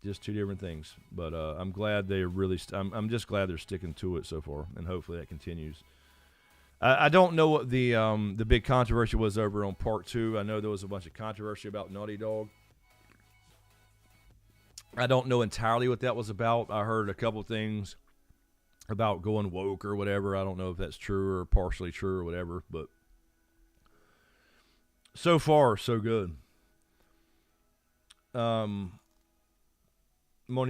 Just two different things. But I'm glad they really. I'm just glad they're sticking to it so far, and hopefully that continues. I don't know what the big controversy was over on Part 2. I know there was a bunch of controversy about Naughty Dog. I don't know entirely what that was about. I heard a couple things about going woke or whatever. I don't know if that's true or partially true or whatever, but so far, so good. Moni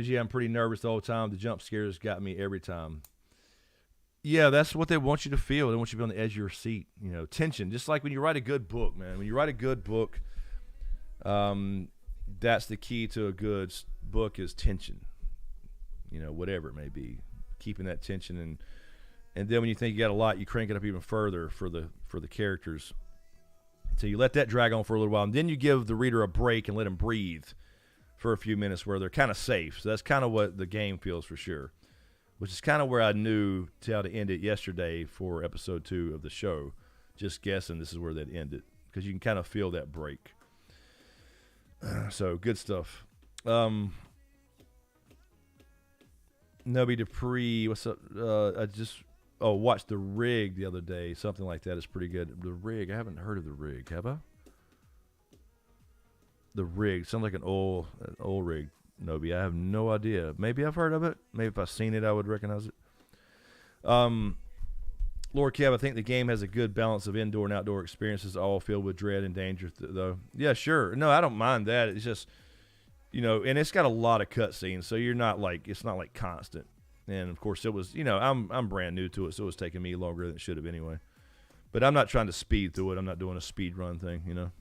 G, I'm pretty nervous the whole time. The jump scares got me every time. Yeah, that's what they want you to feel. They want you to be on the edge of your seat. You know, tension. Just like when you write a good book, man. When you write a good book, that's the key to a good book is tension. You know, whatever it may be. Keeping that tension, and then when you think you got a lot, you crank it up even further for the characters. So you let that drag on for a little while, and then you give the reader a break and let them breathe for a few minutes where they're kind of safe. So that's kind of what the game feels for sure, which is kind of where I knew how to end it yesterday for episode 2 of the show. Just guessing this is where that ended because you can kind of feel that break. So good stuff. Nobby Dupree, what's up? I just watched The Rig the other day. Something like that is pretty good. The Rig, I haven't heard of The Rig, have I? The Rig, sounds like an oil rig, Nobby. I have no idea. Maybe I've heard of it. Maybe if I've seen it, I would recognize it. Lord Kev, I think the game has a good balance of indoor and outdoor experiences, all filled with dread and danger, though. Yeah, sure. No, I don't mind that. It's just, you know, and it's got a lot of cutscenes, so you're not like, it's not like constant. And of course, it was, you know, I'm brand new to it, so it was taking me longer than it should have anyway. But I'm not trying to speed through it. I'm not doing a speed run thing, you know.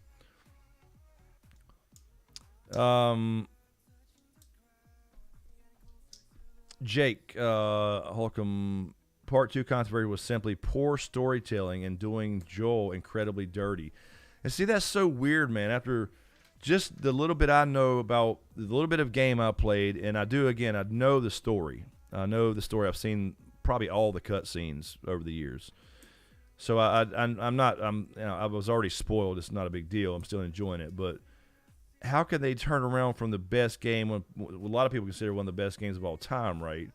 Jake Holcomb, Part 2 controversy was simply poor storytelling and doing Joel incredibly dirty. And see, that's so weird, man. After just the little bit I know about, the little bit of game I played, and I know the story. I know the story. I've seen probably all the cutscenes over the years. So I was already spoiled. It's not a big deal. I'm still enjoying it. But how can they turn around from the best game, what a lot of people consider one of the best games of all time, right,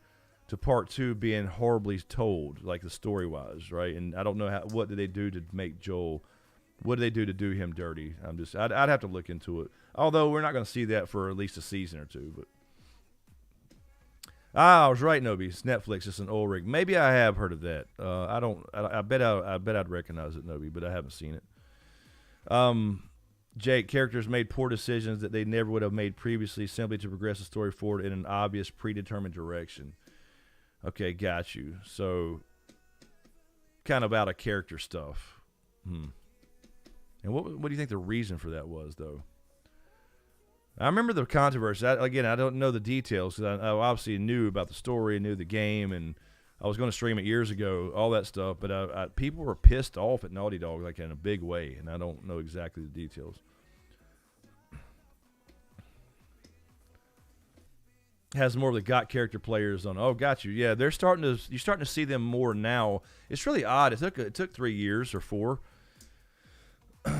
to Part 2 being horribly told, like the story-wise, right? And I don't know what did they do to make Joel. What do they do to do him dirty? I'd have to look into it. Although we're not going to see that for at least a season or two. But I was right, Nobi. It's Netflix. It's an oil rig. Maybe I have heard of that. I don't. I bet. I bet I'd recognize it, Nobi, but I haven't seen it. Jake, characters made poor decisions that they never would have made previously, simply to progress the story forward in an obvious, predetermined direction. Okay, got you. So, kind of out of character stuff. And what do you think the reason for that was, though? I remember the controversy. Again, I don't know the details because I obviously knew about the story, knew the game, and I was going to stream it years ago, all that stuff. But people were pissed off at Naughty Dog, like in a big way, and I don't know exactly the details. Has more of the got character players on. Oh, got you. Yeah, you're starting to see them more now. It's really odd. It took 3 years or 4.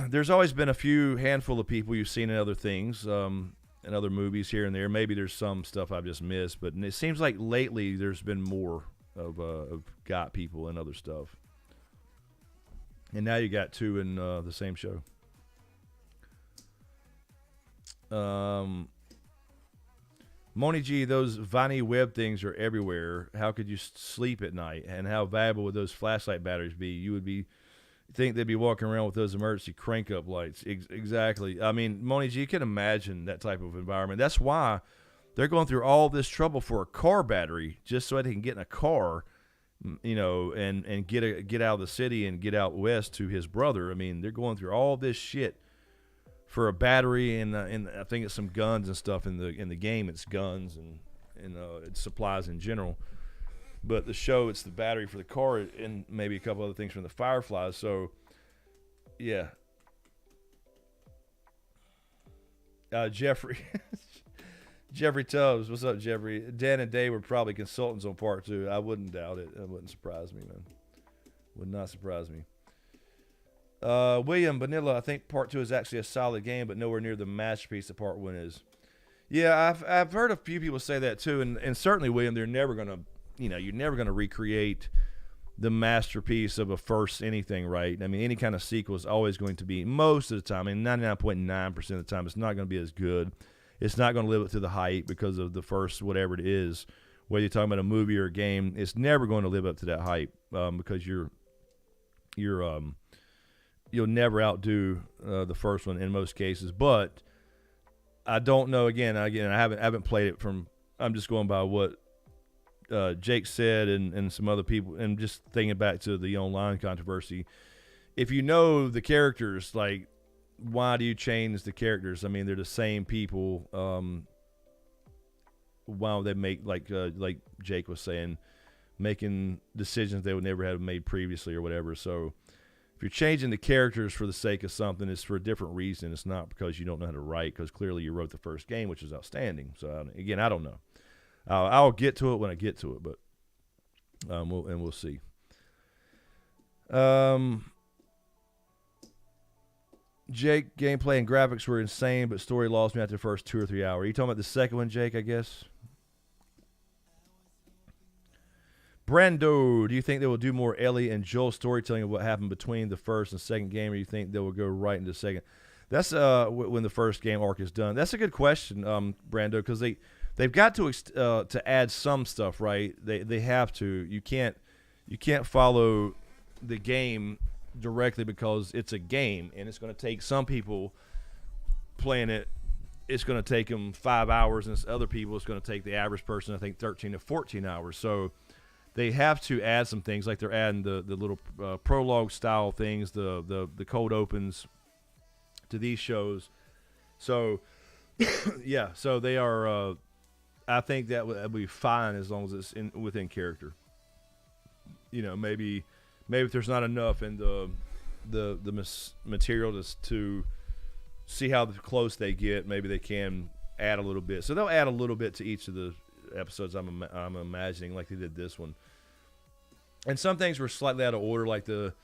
There's always been a handful of people you've seen in other things, in other movies here and there. Maybe there's some stuff I've just missed, but it seems like lately there's been more of got people and other stuff. And now you got 2 in the same show. Moni G, those Viney web things are everywhere. How could you sleep at night? And how valuable would those flashlight batteries be? You would think they'd be walking around with those emergency crank-up lights. Exactly. I mean, Moni G, you can imagine that type of environment. That's why they're going through all this trouble for a car battery, just so they can get in a car, and get out of the city and get out west to his brother. I mean, they're going through all this shit for a battery, and I think it's some guns and stuff in the game. It's guns and it's supplies in general. But the show, it's the battery for the car and maybe a couple other things from the Fireflies. So, yeah. Jeffrey. Jeffrey Tubbs. What's up, Jeffrey? Dan and Dave were probably consultants on part 2. I wouldn't doubt it. That wouldn't surprise me, man. Would not surprise me. William Vanilla, I think part 2 is actually a solid game, but nowhere near the masterpiece that part 1 is. Yeah, I've heard a few people say that too, and certainly, William, they're never going to, you're never going to recreate the masterpiece of a first anything, right? I mean, any kind of sequel is always going to be, most of the time, 99.9% of the time, it's not going to be as good. It's not going to live up to the hype because of the first whatever it is. Whether you're talking about a movie or a game, it's never going to live up to that hype because you'll never outdo the first one in most cases. But I don't know. Again, I haven't played it from. I'm just going by what Jake said and some other people, and just thinking back to the online controversy. If you know the characters, like, why do you change the characters? I mean, they're the same people. Why would they make, like Jake was saying, making decisions they would never have made previously or whatever? So if you're changing the characters for the sake of something, it's for a different reason. It's not because you don't know how to write, because clearly you wrote the first game, which is outstanding. So again, I don't know. I'll get to it when I get to it, but we'll see. Jake, gameplay and graphics were insane, but story lost me after the first 2 or 3 hours. Are you talking about the second one, Jake, I guess? Brando, do you think they will do more Ellie and Joel storytelling of what happened between the first and second game, or do you think they will go right into the second? That's when the first game arc is done. That's a good question, Brando, because they've got to add some stuff, right? They have to. You can't follow the game directly because it's a game, and it's going to take some people playing it. It's going to take them 5 hours, and other people, it's going to take the average person, I think, 13 to 14 hours. So they have to add some things, like they're adding the little prologue style things, the cold opens to these shows. So yeah, so they are. I think that would be fine as long as it's within character. Maybe if there's not enough in the material to see how close they get, maybe they can add a little bit. So they'll add a little bit to each of the episodes. I'm imagining, like they did this one. And some things were slightly out of order, like the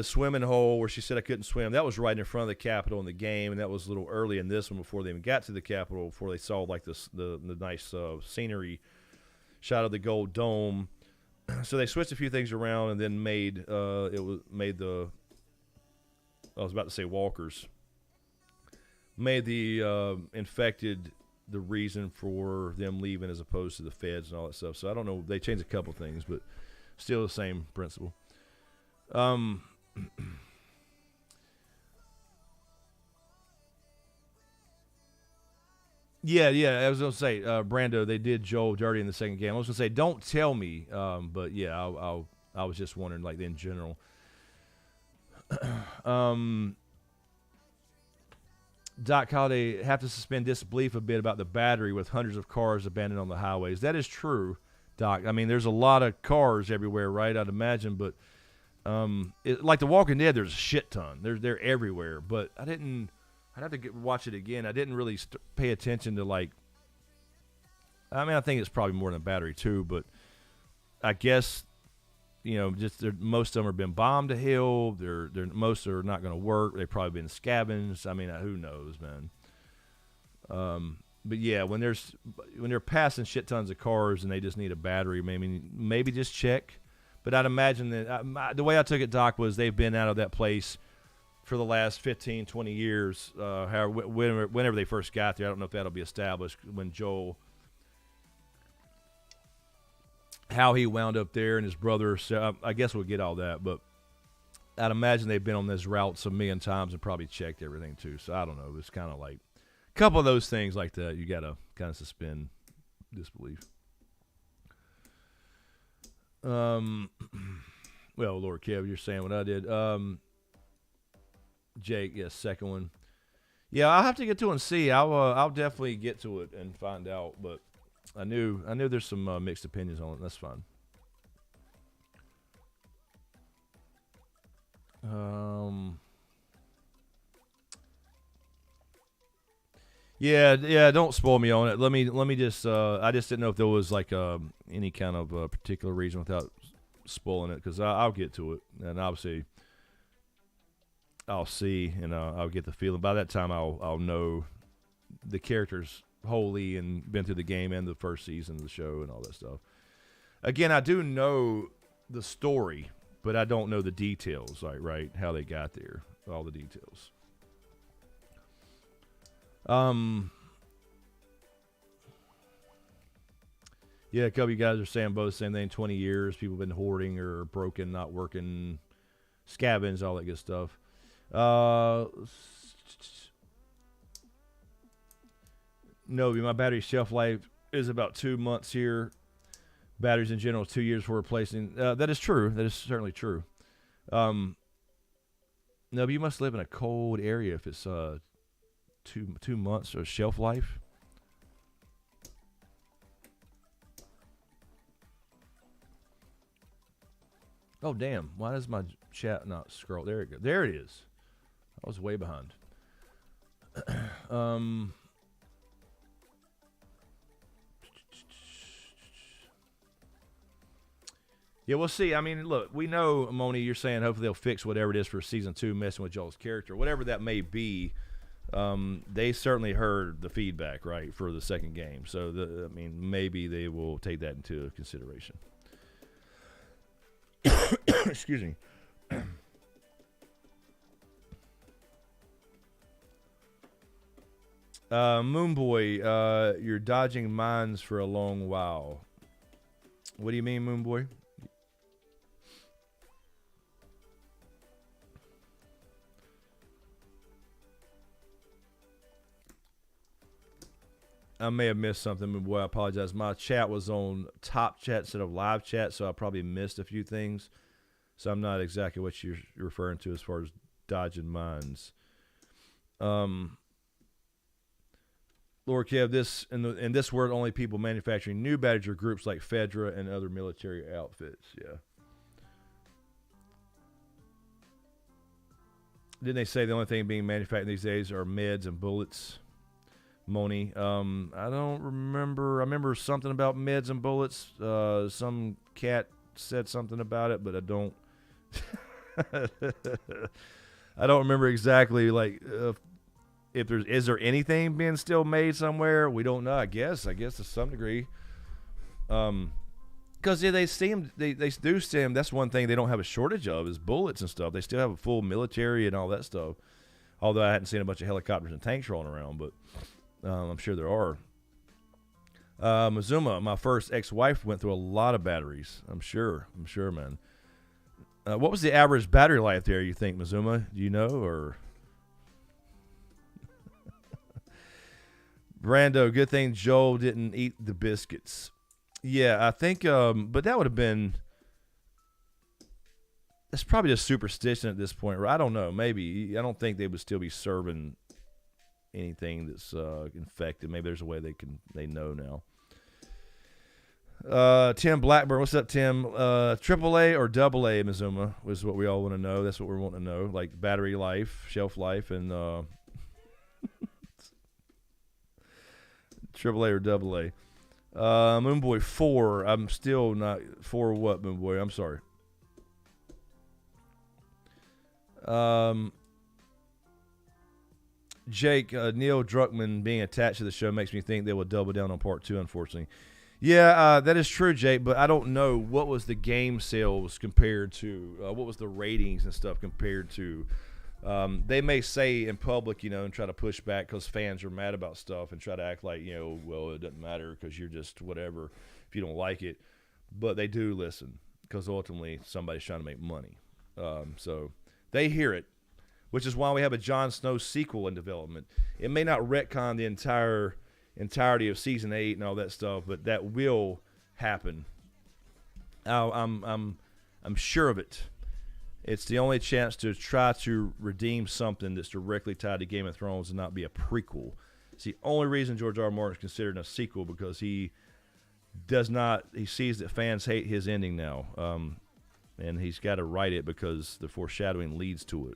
swimming hole where she said I couldn't swim. That was right in front of the Capitol in the game, and that was a little early in this one before they even got to the Capitol, before they saw like the nice scenery shot of the gold dome. So they switched a few things around and then made I was about to say walkers. Made the infected the reason for them leaving as opposed to the feds and all that stuff. So I don't know. They changed a couple things, but still the same principle. Yeah. I was gonna say, Brando, they did Joel dirty in the second game. I was gonna say, don't tell me, but yeah, I was just wondering, like, in general. Doc Holliday have to suspend disbelief a bit about the battery with hundreds of cars abandoned on the highways. That is true, Doc. I mean, there's a lot of cars everywhere, right? I'd imagine, but like The Walking Dead, there's a shit ton. They're everywhere. But I'd have to watch it again. I didn't really pay attention to, like. I mean, I think it's probably more than a battery too, but I guess. Just most of them have been bombed to hell. Most are not going to work. They've probably been scavenged. I mean, who knows, man. But yeah, when they're passing shit tons of cars and they just need a battery, maybe just check. But I'd imagine that the way I took it, Doc, was they've been out of that place for the last 15, 20 years. Whenever they first got there, I don't know if that'll be established when Joel. How he wound up there and his brother. So I guess we'll get all that, but I'd imagine they've been on this route a million times and probably checked everything too. So I don't know. It's kind of like a couple of those things like that. You got to kind of suspend disbelief. Well, Lord Kev, you're saying what I did. Jake, yes, second one. Yeah, I'll have to get to it and see. I'll definitely get to it and find out, but I knew there's some mixed opinions on it. That's fine. Yeah. Don't spoil me on it. Let me just. I just didn't know if there was like any kind of particular reason without spoiling it, because I'll get to it, and obviously I'll see, and I'll get the feeling. By that time, I'll know the characters wholly and been through the game and the first season of the show and all that stuff. Again, I do know the story, but I don't know the details, like, right, how they got there, all the details. Yeah, a couple of you guys are saying both the same thing. 20 years, people have been hoarding or broken, not working, scavenged, all that good stuff. No, my battery shelf life is about 2 months here. Batteries in general, 2 years for replacing. That is true. That is certainly true. No, but you must live in a cold area if it's 2 months of shelf life. Oh, damn. Why does my chat not scroll? There it goes. There it is. I was way behind. Yeah, we'll see. I mean, look, we know, Moni, you're saying hopefully they'll fix whatever it is for season 2, messing with Joel's character. Whatever that may be, they certainly heard the feedback, right, for the second game. So, maybe they will take that into consideration. Excuse me. Moonboy, you're dodging mines for a long while. What do you mean, Moonboy? I may have missed something, Moonboy. I apologize. My chat was on top chat instead of live chat, so I probably missed a few things. So I'm not exactly what you're referring to as far as dodging mines. Lord Kev, in this world, only people manufacturing new batteries are groups like Fedra and other military outfits. Yeah. Didn't they say the only thing being manufactured these days are meds and bullets? Moni, I don't remember. I remember something about meds and bullets. Some cat said something about it, but I don't. I don't remember exactly. Like, if is there anything being still made somewhere? We don't know. I guess to some degree. Because they do seem. That's one thing they don't have a shortage of is bullets and stuff. They still have a full military and all that stuff. Although I hadn't seen a bunch of helicopters and tanks rolling around, but. I'm sure there are. Mazuma, my first ex-wife, went through a lot of batteries. I'm sure, man. What was the average battery life there, you think, Mazuma? Do you know, or? Brando, good thing Joel didn't eat the biscuits. Yeah, I think, but that would have been, it's probably just superstition at this point, right? I don't know, maybe. I don't think they would still be serving anything that's infected. Maybe there's a way they know now. Tim Blackburn, what's up, Tim? AAA or AA, Mazuma, was what we all want to know. That's what we're wanting to know, like battery life, shelf life, and AAA or AA. Moonboy 4. I'm still not 4. What, Moonboy? I'm sorry. Jake, Neil Druckmann being attached to the show makes me think they will double down on part 2, unfortunately. Yeah, that is true, Jake, but I don't know what was the game sales compared to, what was the ratings and stuff compared to. They may say in public, and try to push back because fans are mad about stuff and try to act like, well, it doesn't matter because you're just whatever if you don't like it. But they do listen because ultimately somebody's trying to make money. So they hear it, which is why we have a Jon Snow sequel in development. It may not retcon the entirety of season 8 and all that stuff, but that will happen. I'm sure of it. It's the only chance to try to redeem something that's directly tied to Game of Thrones and not be a prequel. It's the only reason George R. R. Martin is considered a sequel, because he sees that fans hate his ending now, and he's got to write it because the foreshadowing leads to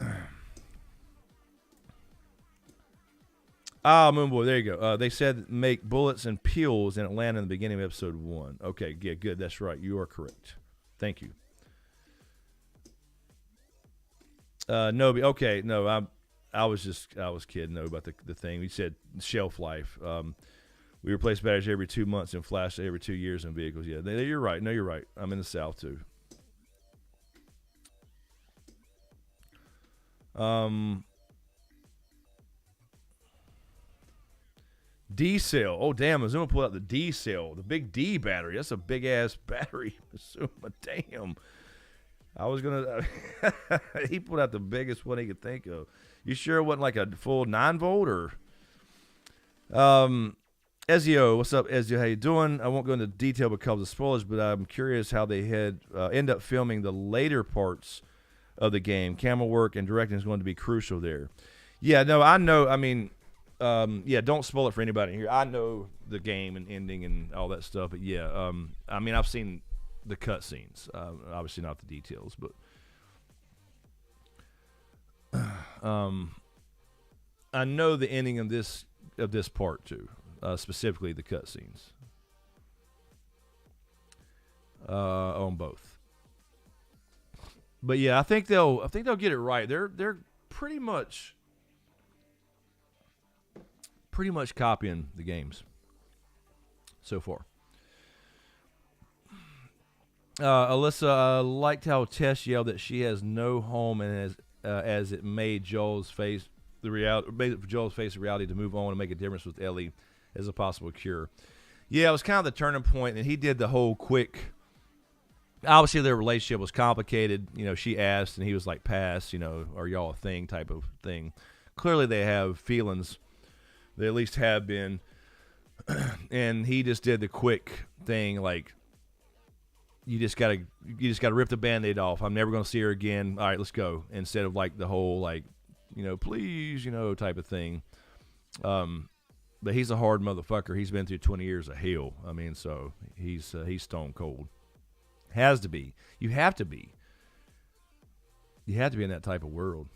it. Moonboy, there you go. They said make bullets and peels in Atlanta in the beginning of episode 1. Okay, yeah, good. That's right. You are correct. Thank you. Nobi, okay, no, I was kidding though about the thing. We said shelf life. We replace batteries every 2 months and flash every 2 years in vehicles. Yeah, you're right. No, you're right. I'm in the South too. D cell. Oh damn! Azuma pulled out the D cell, the big D battery. That's a big ass battery. Azuma, damn. I was gonna. He pulled out the biggest one he could think of. You sure it wasn't like a full 9-volt or? Ezio, what's up, Ezio? How you doing? I won't go into detail because of spoilers, but I'm curious how they had end up filming the later parts of the game. Camera work and directing is going to be crucial there. Yeah, no, I know. I mean. Yeah, don't spoil it for anybody here. I know the game and ending and all that stuff, but yeah, I mean, I've seen the cutscenes, obviously not the details, but I know the ending of this part too, specifically the cutscenes on both. But yeah, I think they'll get it right. They're pretty much copying the games so far. Alyssa liked how Tess yelled that she has no home, and as it made Joel's face a reality to move on and make a difference with Ellie as a possible cure. Yeah, it was kind of the turning point, and he did the whole quick. Obviously, their relationship was complicated. She asked, and he was like, "Pass." Are y'all a thing? Type of thing. Clearly, they have feelings. They at least have been. And he just did the quick thing, like, you just gotta rip the Band-Aid off. I'm never gonna see her again. All right, let's go. Instead of like the whole like, please, type of thing. But he's a hard motherfucker. He's been through 20 years of hell. I mean, so he's stone cold. Has to be. You have to be. You have to be in that type of world.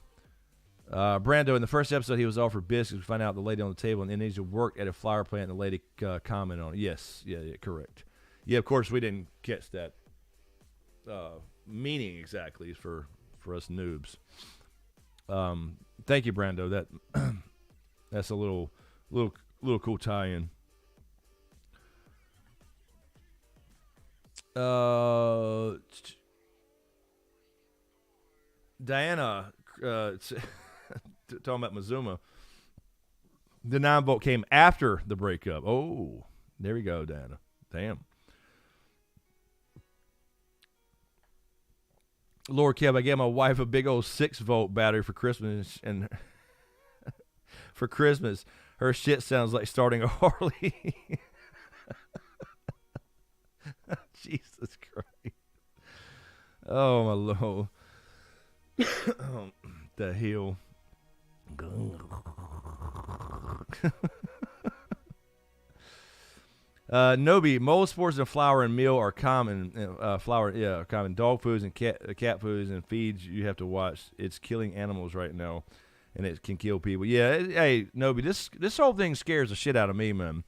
Brando, in the first episode, he was offered biscuits. We find out the lady on the table, and then he's work at a flower plant, and the lady commented on it. Yes, yeah, correct. Yeah, of course, we didn't catch that meaning exactly for us noobs. Thank you, Brando. That's a little cool tie-in. Diana, talking about Mazuma. The 9-volt came after the breakup. Oh, there we go, Dana. Damn. Lord Kev, I gave my wife a big old 6-volt battery for Christmas, and for Christmas, her shit sounds like starting a Harley. Jesus Christ. Oh, my Lord. The hell. Nobi, mold spores in flour and meal are common. Are common. Dog foods and cat foods and feeds you have to watch. It's killing animals right now, and it can kill people. Yeah, hey, Nobi, this whole thing scares the shit out of me, man.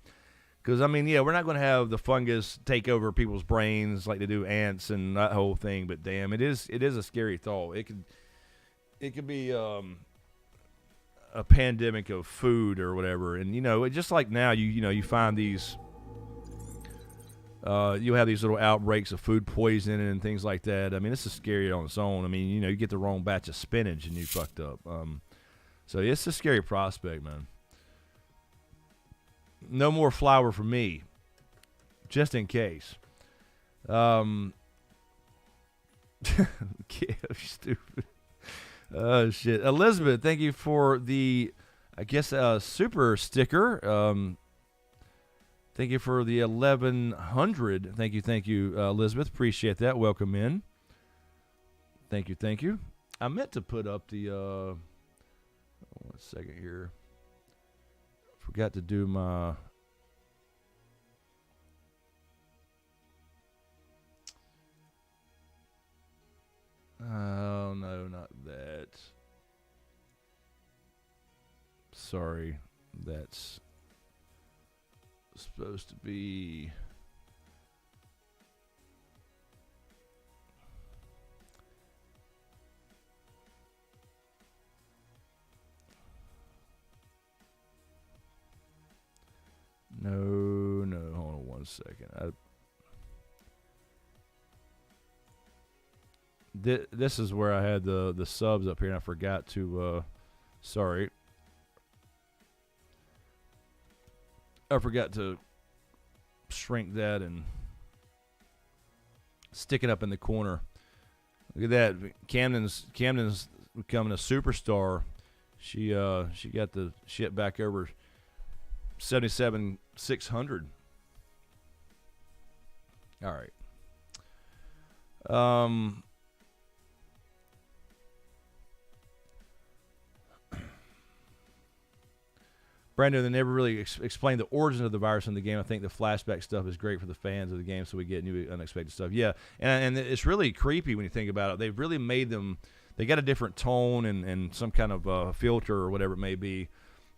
Because, I mean, yeah, we're not going to have the fungus take over people's brains like they do ants and that whole thing, but damn, it is a scary thought. It could be a pandemic of food or whatever, and, you know, just like now, you find these, you have these little outbreaks of food poisoning and things like that. I mean, this is scary on its own. I mean, you know, you get the wrong batch of spinach and you fucked up. So it's a scary prospect, man. No more flour for me, just in case. Stupid. Oh, shit. Elizabeth, thank you for the, I guess, super sticker. Thank you for the 1,100. Thank you, Elizabeth. Appreciate that. Welcome in. Thank you. I meant to put up the, 1 second here. Forgot to do my... Oh, no, not that. Sorry. That's supposed to be... No, hold on 1 second. This is where I had the subs up here, and I forgot to, sorry. I forgot to shrink that and stick it up in the corner. Look at that. Camden's becoming a superstar. She got the shit back over 77,600. All right. Brandon, they never really explained the origin of the virus in the game. I think the flashback stuff is great for the fans of the game, so we get new unexpected stuff. Yeah, and it's really creepy when you think about it. They've really made them. They got a different tone and some kind of filter or whatever it may be.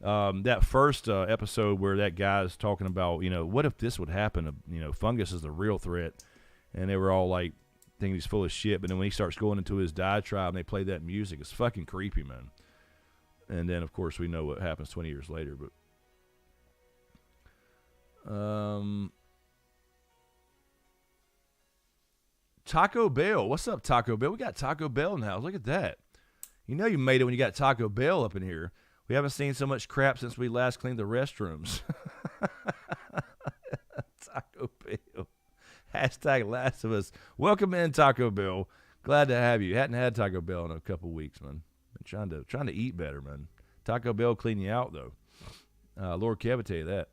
That first episode where that guy's talking about, you know, what if this would happen? You know, fungus is the real threat, and they were all like thinking he's full of shit. But then when he starts going into his diatribe and they play that music, it's fucking creepy, man. And then, of course, we know what happens 20 years later. But Taco Bell. What's up, Taco Bell? We got Taco Bell in the house. Look at that. You know you made it when you got Taco Bell up in here. We haven't seen so much crap since we last cleaned the restrooms. Taco Bell. Hashtag Last of Us. Welcome in, Taco Bell. Glad to have you. Hadn't had Taco Bell in a couple weeks, man. Been trying to eat better, man. Taco Bell clean you out, though. Lord Kev will tell you that.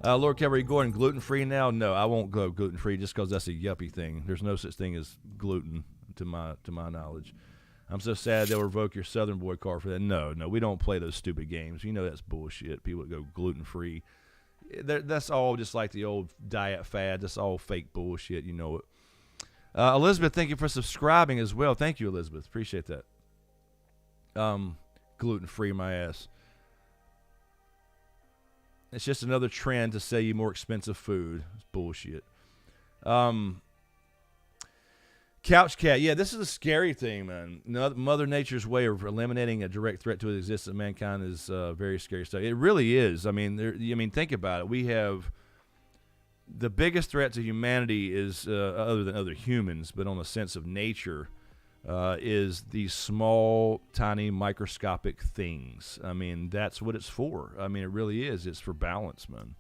Lord Kev, are you going gluten-free now? No, I won't go gluten-free just because that's a yuppie thing. There's no such thing as gluten, to my knowledge. I'm so sad they'll revoke your Southern Boy card for that. No, we don't play those stupid games. You know that's bullshit. People that go gluten-free. That's all just like the old diet fad. That's all fake bullshit. You know it. Elizabeth, thank you for subscribing as well. Thank you, Elizabeth. Appreciate that. Gluten-free, my ass. It's just another trend to sell you more expensive food. It's bullshit. Couch Cat. Yeah, this is a scary thing, man. Mother Nature's way of eliminating a direct threat to the existence of mankind is very scary stuff. It really is. I mean, think about it. We have the biggest threat to humanity is other than other humans, but on the sense of nature. is these small, tiny, microscopic things. I mean, that's what it's for. I mean, it really is. It's for balance, man.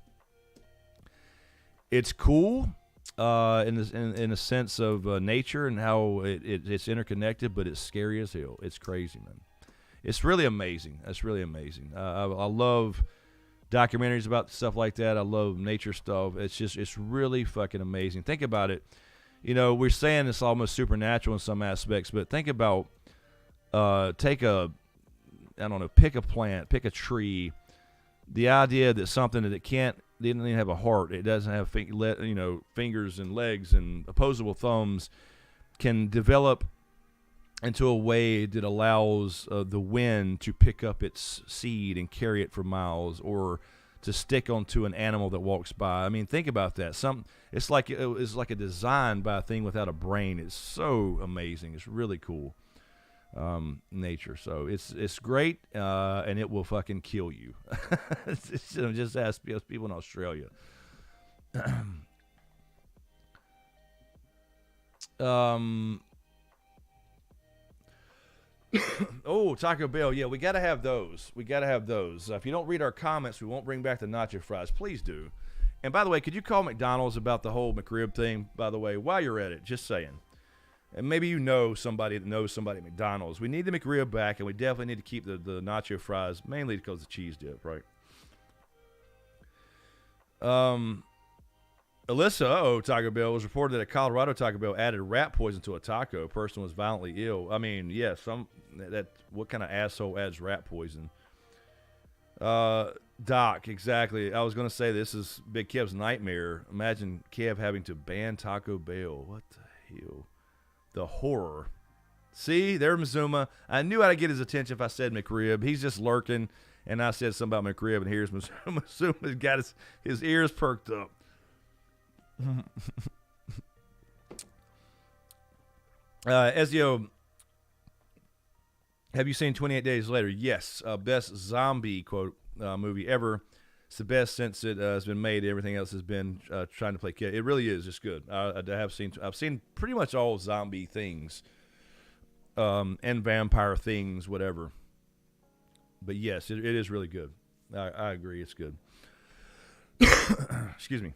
It's cool in a sense of nature and how it's interconnected, but it's scary as hell. It's crazy, man. It's really amazing. It's really amazing. I love documentaries about stuff like that. I love nature stuff. It's really fucking amazing. Think about it. You know, we're saying it's almost supernatural in some aspects, but think about pick a plant, pick a tree. The idea that something that didn't even have a heart, it doesn't have fingers and legs and opposable thumbs, can develop into a way that allows the wind to pick up its seed and carry it for miles, or to stick onto an animal that walks by. I mean, think about that. It's like a design by a thing without a brain. It's so amazing. It's really cool. Nature. So it's great, and it will fucking kill you. Just ask people in Australia. Oh, Taco Bell. Yeah, we got to have those. If you don't read our comments, we won't bring back the nacho fries. Please do. And by the way, could you call McDonald's about the whole McRib thing, by the way, while you're at it? Just saying. And maybe you know somebody that knows somebody at McDonald's. We need the McRib back, and we definitely need to keep the nacho fries, mainly because of the cheese dip, right? Alyssa, Taco Bell, was reported that a Colorado Taco Bell added rat poison to a taco. A person was violently ill. I mean, yeah, what kind of asshole adds rat poison? Doc, exactly. I was going to say this is Big Kev's nightmare. Imagine Kev having to ban Taco Bell. What the hell? The horror. See, there's Mazuma. I knew I'd get his attention if I said McRib. He's just lurking, and I said something about McRib, and here's Mazuma. Mazuma's got his ears perked up. Ezio, have you seen 28 Days Later? Yes. Best zombie quote movie ever. It's the best since it has been made. Everything else has been trying to play kid. It really is. It's good. I've seen pretty much all zombie things, and vampire things, whatever. But yes, it is really good. I agree. It's good. Excuse me.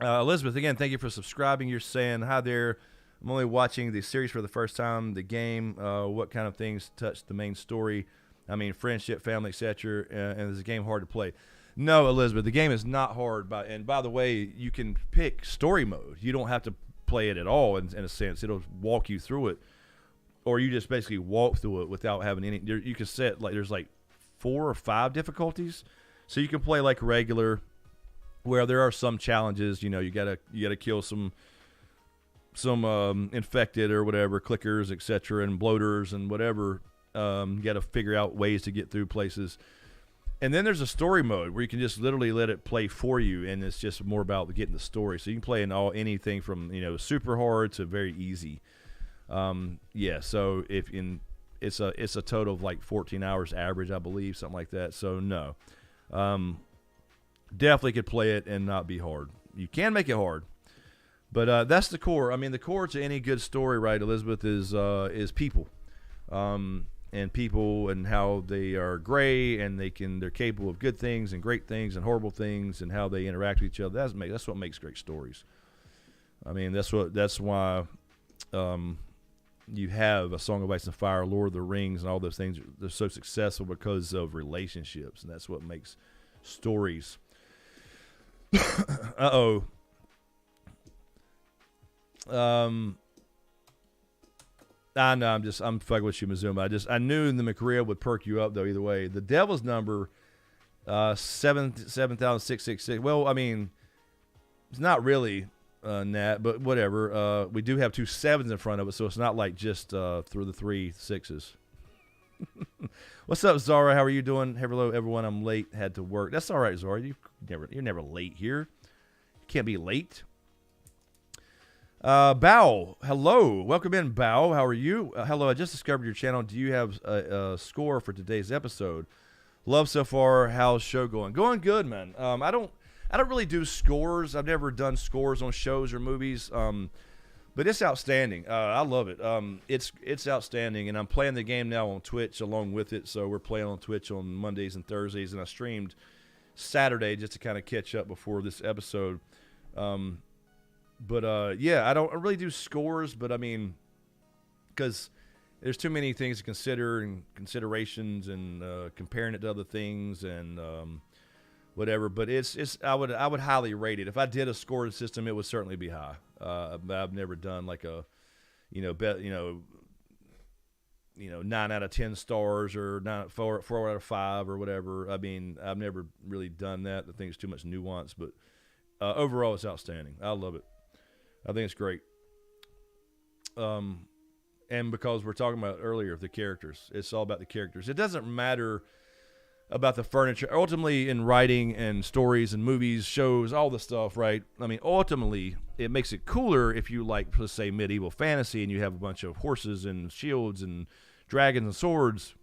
Elizabeth, again, thank you for subscribing. You're saying, hi there. I'm only watching the series for the first time. The game, what kind of things touch the main story? I mean, friendship, family, etc. And is the game hard to play? No, Elizabeth, the game is not hard. And by the way, you can pick story mode. You don't have to play it at all, in a sense. It'll walk you through it. Or you just basically walk through it without having any. You can set, there's 4 or 5 difficulties. So you can play like regular, where there are some challenges. You gotta kill some infected or whatever, clickers, etc., and bloaters and whatever. You got to figure out ways to get through places. And then there's a story mode where you can just literally let it play for you, and it's just more about getting the story. So you can play in anything from super hard to very easy. So it's a total of 14 hours average, I believe, something like that. So no, definitely could play it and not be hard. You can make it hard, but that's the core. I mean, the core to any good story, right, Elizabeth, is people. And people and how they are gray, and they're capable of good things and great things and horrible things, and how they interact with each other. That's what makes great stories. I mean, that's why you have A Song of Ice and Fire, Lord of the Rings, and all those things. They're so successful because of relationships, and that's what makes stories. I know, I'm fucking with you, Mazuma. I knew the McRib would perk you up, though, either way. The Devil's Number, 7,666. Well, I mean, it's not really Nat, but whatever. We do have 2 7s in front of it, so it's not like just through the 3 6s. What's up, Zara? How are you doing? Hello, everyone. I'm late. Had to work. That's all right, Zara. You're never late here. You can't be late. Bao, hello. Welcome in, Bao. How are you? Hello, I just discovered your channel. Do you have a score for today's episode? Love so far. How's show going? Going good, man. I don't really do scores. I've never done scores on shows or movies. But But it's outstanding. I love it. It's outstanding, and I'm playing the game now on Twitch along with it. So we're playing on Twitch on Mondays and Thursdays, and I streamed Saturday just to kind of catch up before this episode. Yeah, I don't really do scores, but I mean, because there's too many things to consider and considerations and comparing it to other things and whatever. But I would highly rate it. If I did a scoring system, it would certainly be high. I've never done like a 9 out of 10 stars or 4 out of 5 or whatever. I mean, I've never really done that. I think it's too much nuance, but overall, it's outstanding. I love it. I think it's great. And because we're talking about earlier, the characters, it's all about the characters. It doesn't matter about the furniture. Ultimately, in writing and stories and movies, shows, all the stuff, right? I mean, ultimately, it makes it cooler if you like, let's say, medieval fantasy and you have a bunch of horses and shields and dragons and swords.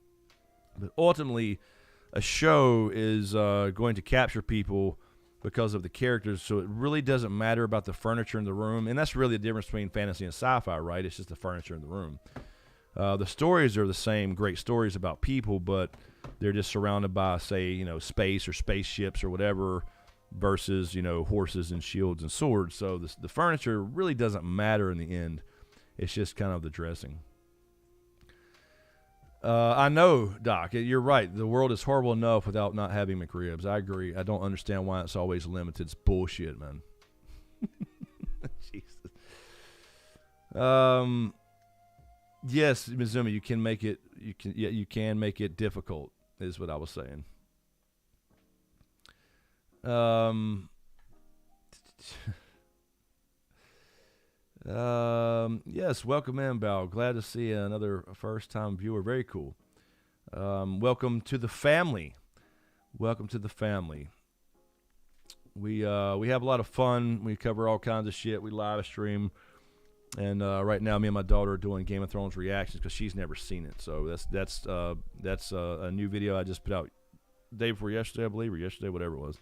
But ultimately, a show is going to capture people because of the characters, so it really doesn't matter about the furniture in the room. And that's really the difference between fantasy and sci-fi, right? It's just the furniture in the room. The stories are the same, great stories about people, but they're just surrounded by, say, space or spaceships or whatever versus, horses and shields and swords. So the furniture really doesn't matter in the end. It's just kind of the dressing. I know, Doc, you're right. The world is horrible enough without not having McRibs. I agree. I don't understand why it's always limited. It's bullshit, man. Jesus. Yes, Mizumi, you can make it. You can make it difficult. Is what I was saying. Yes, welcome in, Bao. Glad to see another first-time viewer. Very cool. Welcome to the family. Welcome to the family. We have a lot of fun. We cover all kinds of shit. We live stream, and right now, me and my daughter are doing Game of Thrones reactions because she's never seen it. So that's a new video I just put out day before yesterday, I believe, or yesterday, whatever it was.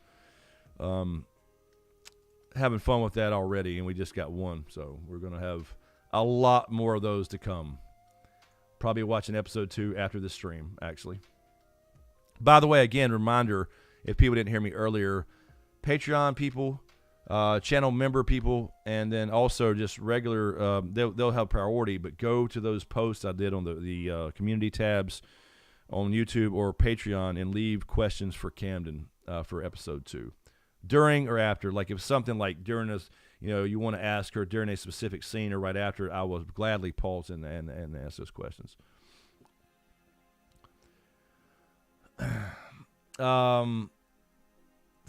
Having fun with that already, and we just got one, so we're gonna have a lot more of those to come. Probably watching episode 2 after this stream, actually. By the way, again, reminder, if people didn't hear me earlier, Patreon people, channel member people, and then also just regular, they'll have priority, but go to those posts I did on the community tabs on YouTube or Patreon and leave questions for Camden for episode 2. During or after, like if something like during this, you want to ask her during a specific scene or right after, I will gladly pause and ask those questions. 5.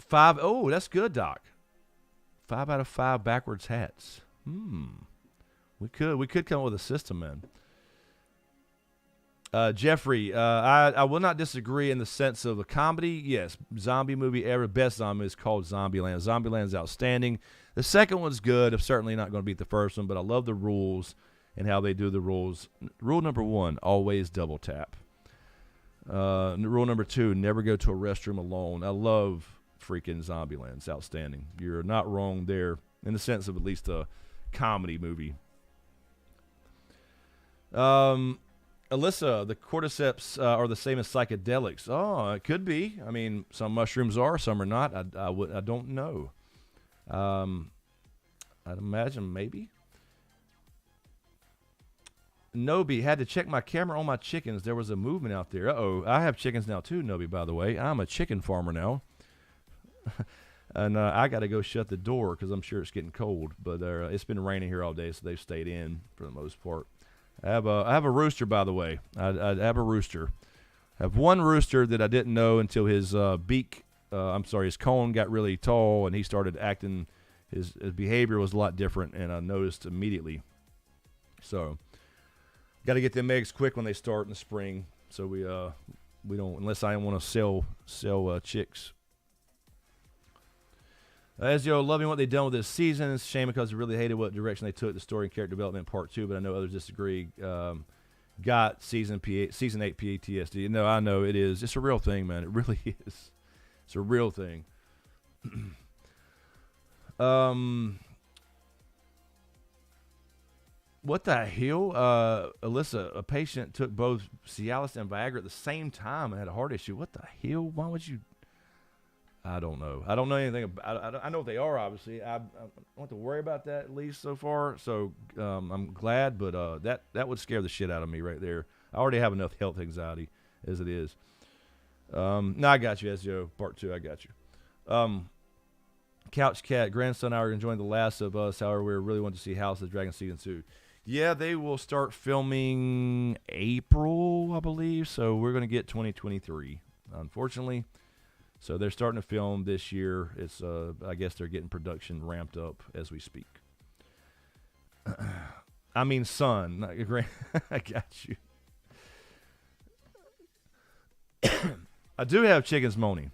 Oh, that's good, Doc. 5 out of 5 backwards hats. We could come up with a system, man. Jeffrey, I will not disagree in the sense of a comedy. Yes, zombie movie ever. Best zombie is called Zombieland. Zombieland is outstanding. The second one's good. I'm certainly not going to beat the first one, but I love the rules and how they do the rules. Rule number 1, always double tap. Rule number 2, never go to a restroom alone. I love freaking Zombieland. It's outstanding. You're not wrong there in the sense of at least a comedy movie. Alyssa, the cordyceps are the same as psychedelics. Oh, it could be. I mean, some mushrooms are, some are not. I don't know. I'd imagine maybe. Nobi, had to check my camera on my chickens. There was a movement out there. Uh-oh. I have chickens now too, Nobi, by the way. I'm a chicken farmer now. And I got to go shut the door because I'm sure it's getting cold. But it's been raining here all day, so they've stayed in for the most part. I have a rooster, by the way. I have a rooster. I have one rooster that I didn't know until his his cone got really tall and he started acting. His behavior was a lot different, and I noticed immediately. So, got to get them eggs quick when they start in the spring. So we don't, unless I want to sell chicks. Ezio, loving what they've done with this season. It's a shame because I really hated what direction they took the story and character development part 2, but I know others disagree. Got season 8 PTSD. No, I know it is. It's a real thing, man. It really is. It's a real thing. What the hell? Alyssa, a patient took both Cialis and Viagra at the same time and had a heart issue. What the hell? Why would you? I don't know. I don't know anything about. I know what they are. Obviously, I don't have to worry about that at least so far. So I'm glad, but that would scare the shit out of me right there. I already have enough health anxiety as it is. No, I got you, Ezio. Part 2, I got you. Couch Cat, grandson and I are enjoying The Last of Us. However, we really want to see House of the Dragon Season 2. Yeah, they will start filming April, I believe. So we're going to get 2023, unfortunately. So they're starting to film this year. It's I guess they're getting production ramped up as we speak. I mean, son, not your grand. I got you. I do have chickens moaning.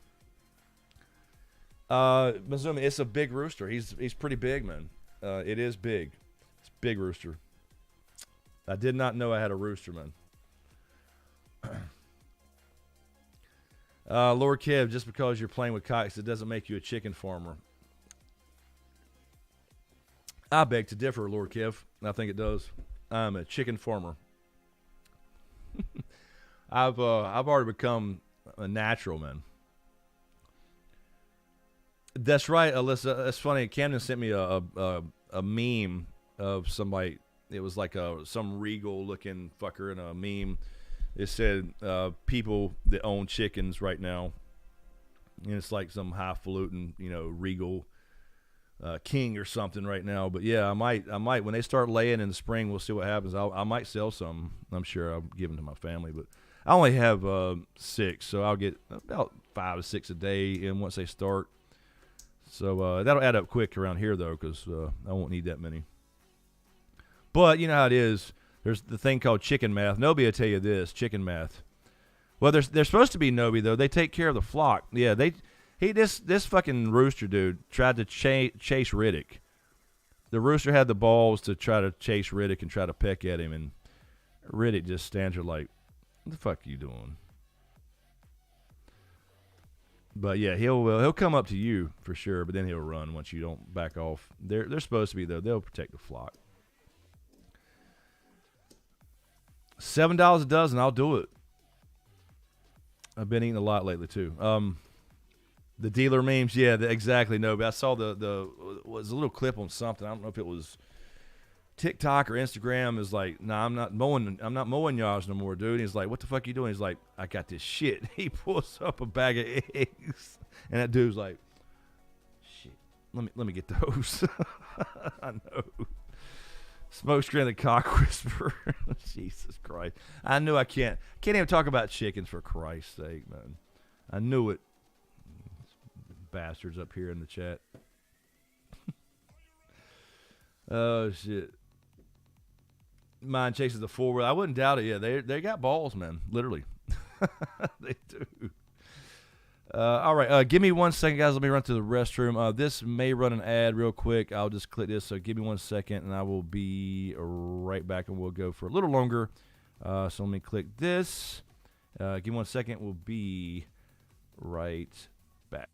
Mizumi, it's a big rooster. He's pretty big, man. It is big. It's a big rooster. I did not know I had a rooster, man. Lord Kev, just because you're playing with cocks, it doesn't make you a chicken farmer. I beg to differ, Lord Kev. I think it does. I'm a chicken farmer. I've already become a natural, man. That's right, Alyssa. It's funny. Camden sent me a meme of somebody. It was like some regal looking fucker in a meme. It said people that own chickens right now, and it's like some highfalutin, regal king or something right now. But yeah, I might when they start laying in the spring, we'll see what happens. I might sell some. I'm sure I'll give them to my family, but I only have 6, so I'll get about 5 to 6 a day. And once they start, so that'll add up quick around here though, because I won't need that many. But you know how it is. There's the thing called chicken math. Nobi will tell you this, chicken math. Well, they're supposed to be Nobi, though. They take care of the flock. Yeah, this fucking rooster dude tried to chase Riddick. The rooster had the balls to try to chase Riddick and try to peck at him, and Riddick just stands there like, what the fuck are you doing? But yeah, he'll come up to you for sure, but then he'll run once you don't back off. They're supposed to be, though. They'll protect the flock. $7 a dozen, I'll do it. I've been eating a lot lately too. The dealer memes, yeah, exactly. No, but I saw the was a little clip on something. I don't know if it was TikTok or Instagram. Is like, nah, I'm not mowing y'all no more, dude. He's like, what the fuck you doing? He's like, I got this shit. He pulls up a bag of eggs, and that dude's like, shit, let me get those. I know. SmokeScreen the cock whisperer. Jesus Christ. I knew I can't even talk about chickens for Christ's sake, man. I knew it. Bastards up here in the chat. Oh, shit. Mine chases the forward. I wouldn't doubt it. Yeah, they got balls, man. Literally. They do. All right, give me 1 second, guys. Let me run to the restroom. This may run an ad real quick. I'll just click this, so give me 1 second, and I will be right back, and we'll go for a little longer. So let me click this. Give me 1 second. We'll be right back.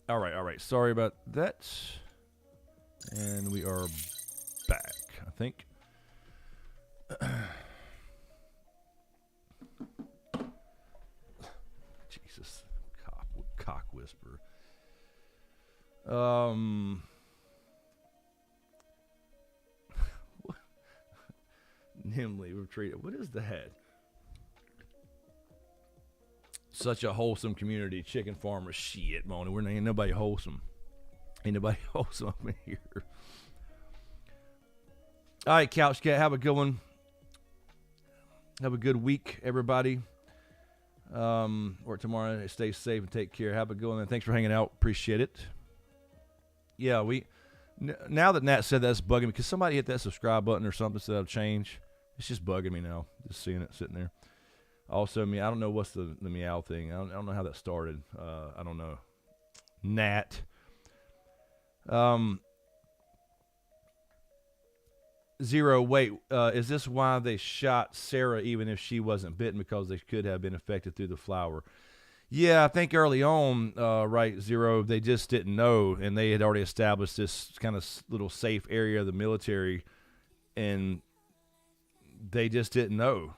All right. Sorry about that. And we are back, I think. Jesus, cock whisperer. Nimley retreat. What is that? Such a wholesome community, chicken farmer. Shit, Moni. Ain't nobody wholesome. Ain't nobody wholesome up in here. All right, Couch Cat, have a good one. Have a good week, everybody. Or tomorrow. Stay safe and take care. Have a good one. And thanks for hanging out. Appreciate it. Yeah, now that Nat said that's bugging me, because somebody hit that subscribe button or something so that'll change. It's just bugging me now, just seeing it sitting there. Also, I don't know what's the meow thing. I don't know how that started. I don't know. Nat. Zero, wait, is this why they shot Sarah even if she wasn't bitten, because they could have been infected through the flower? Yeah, I think early on, right, Zero, they just didn't know, and they had already established this kind of little safe area of the military, and they just didn't know.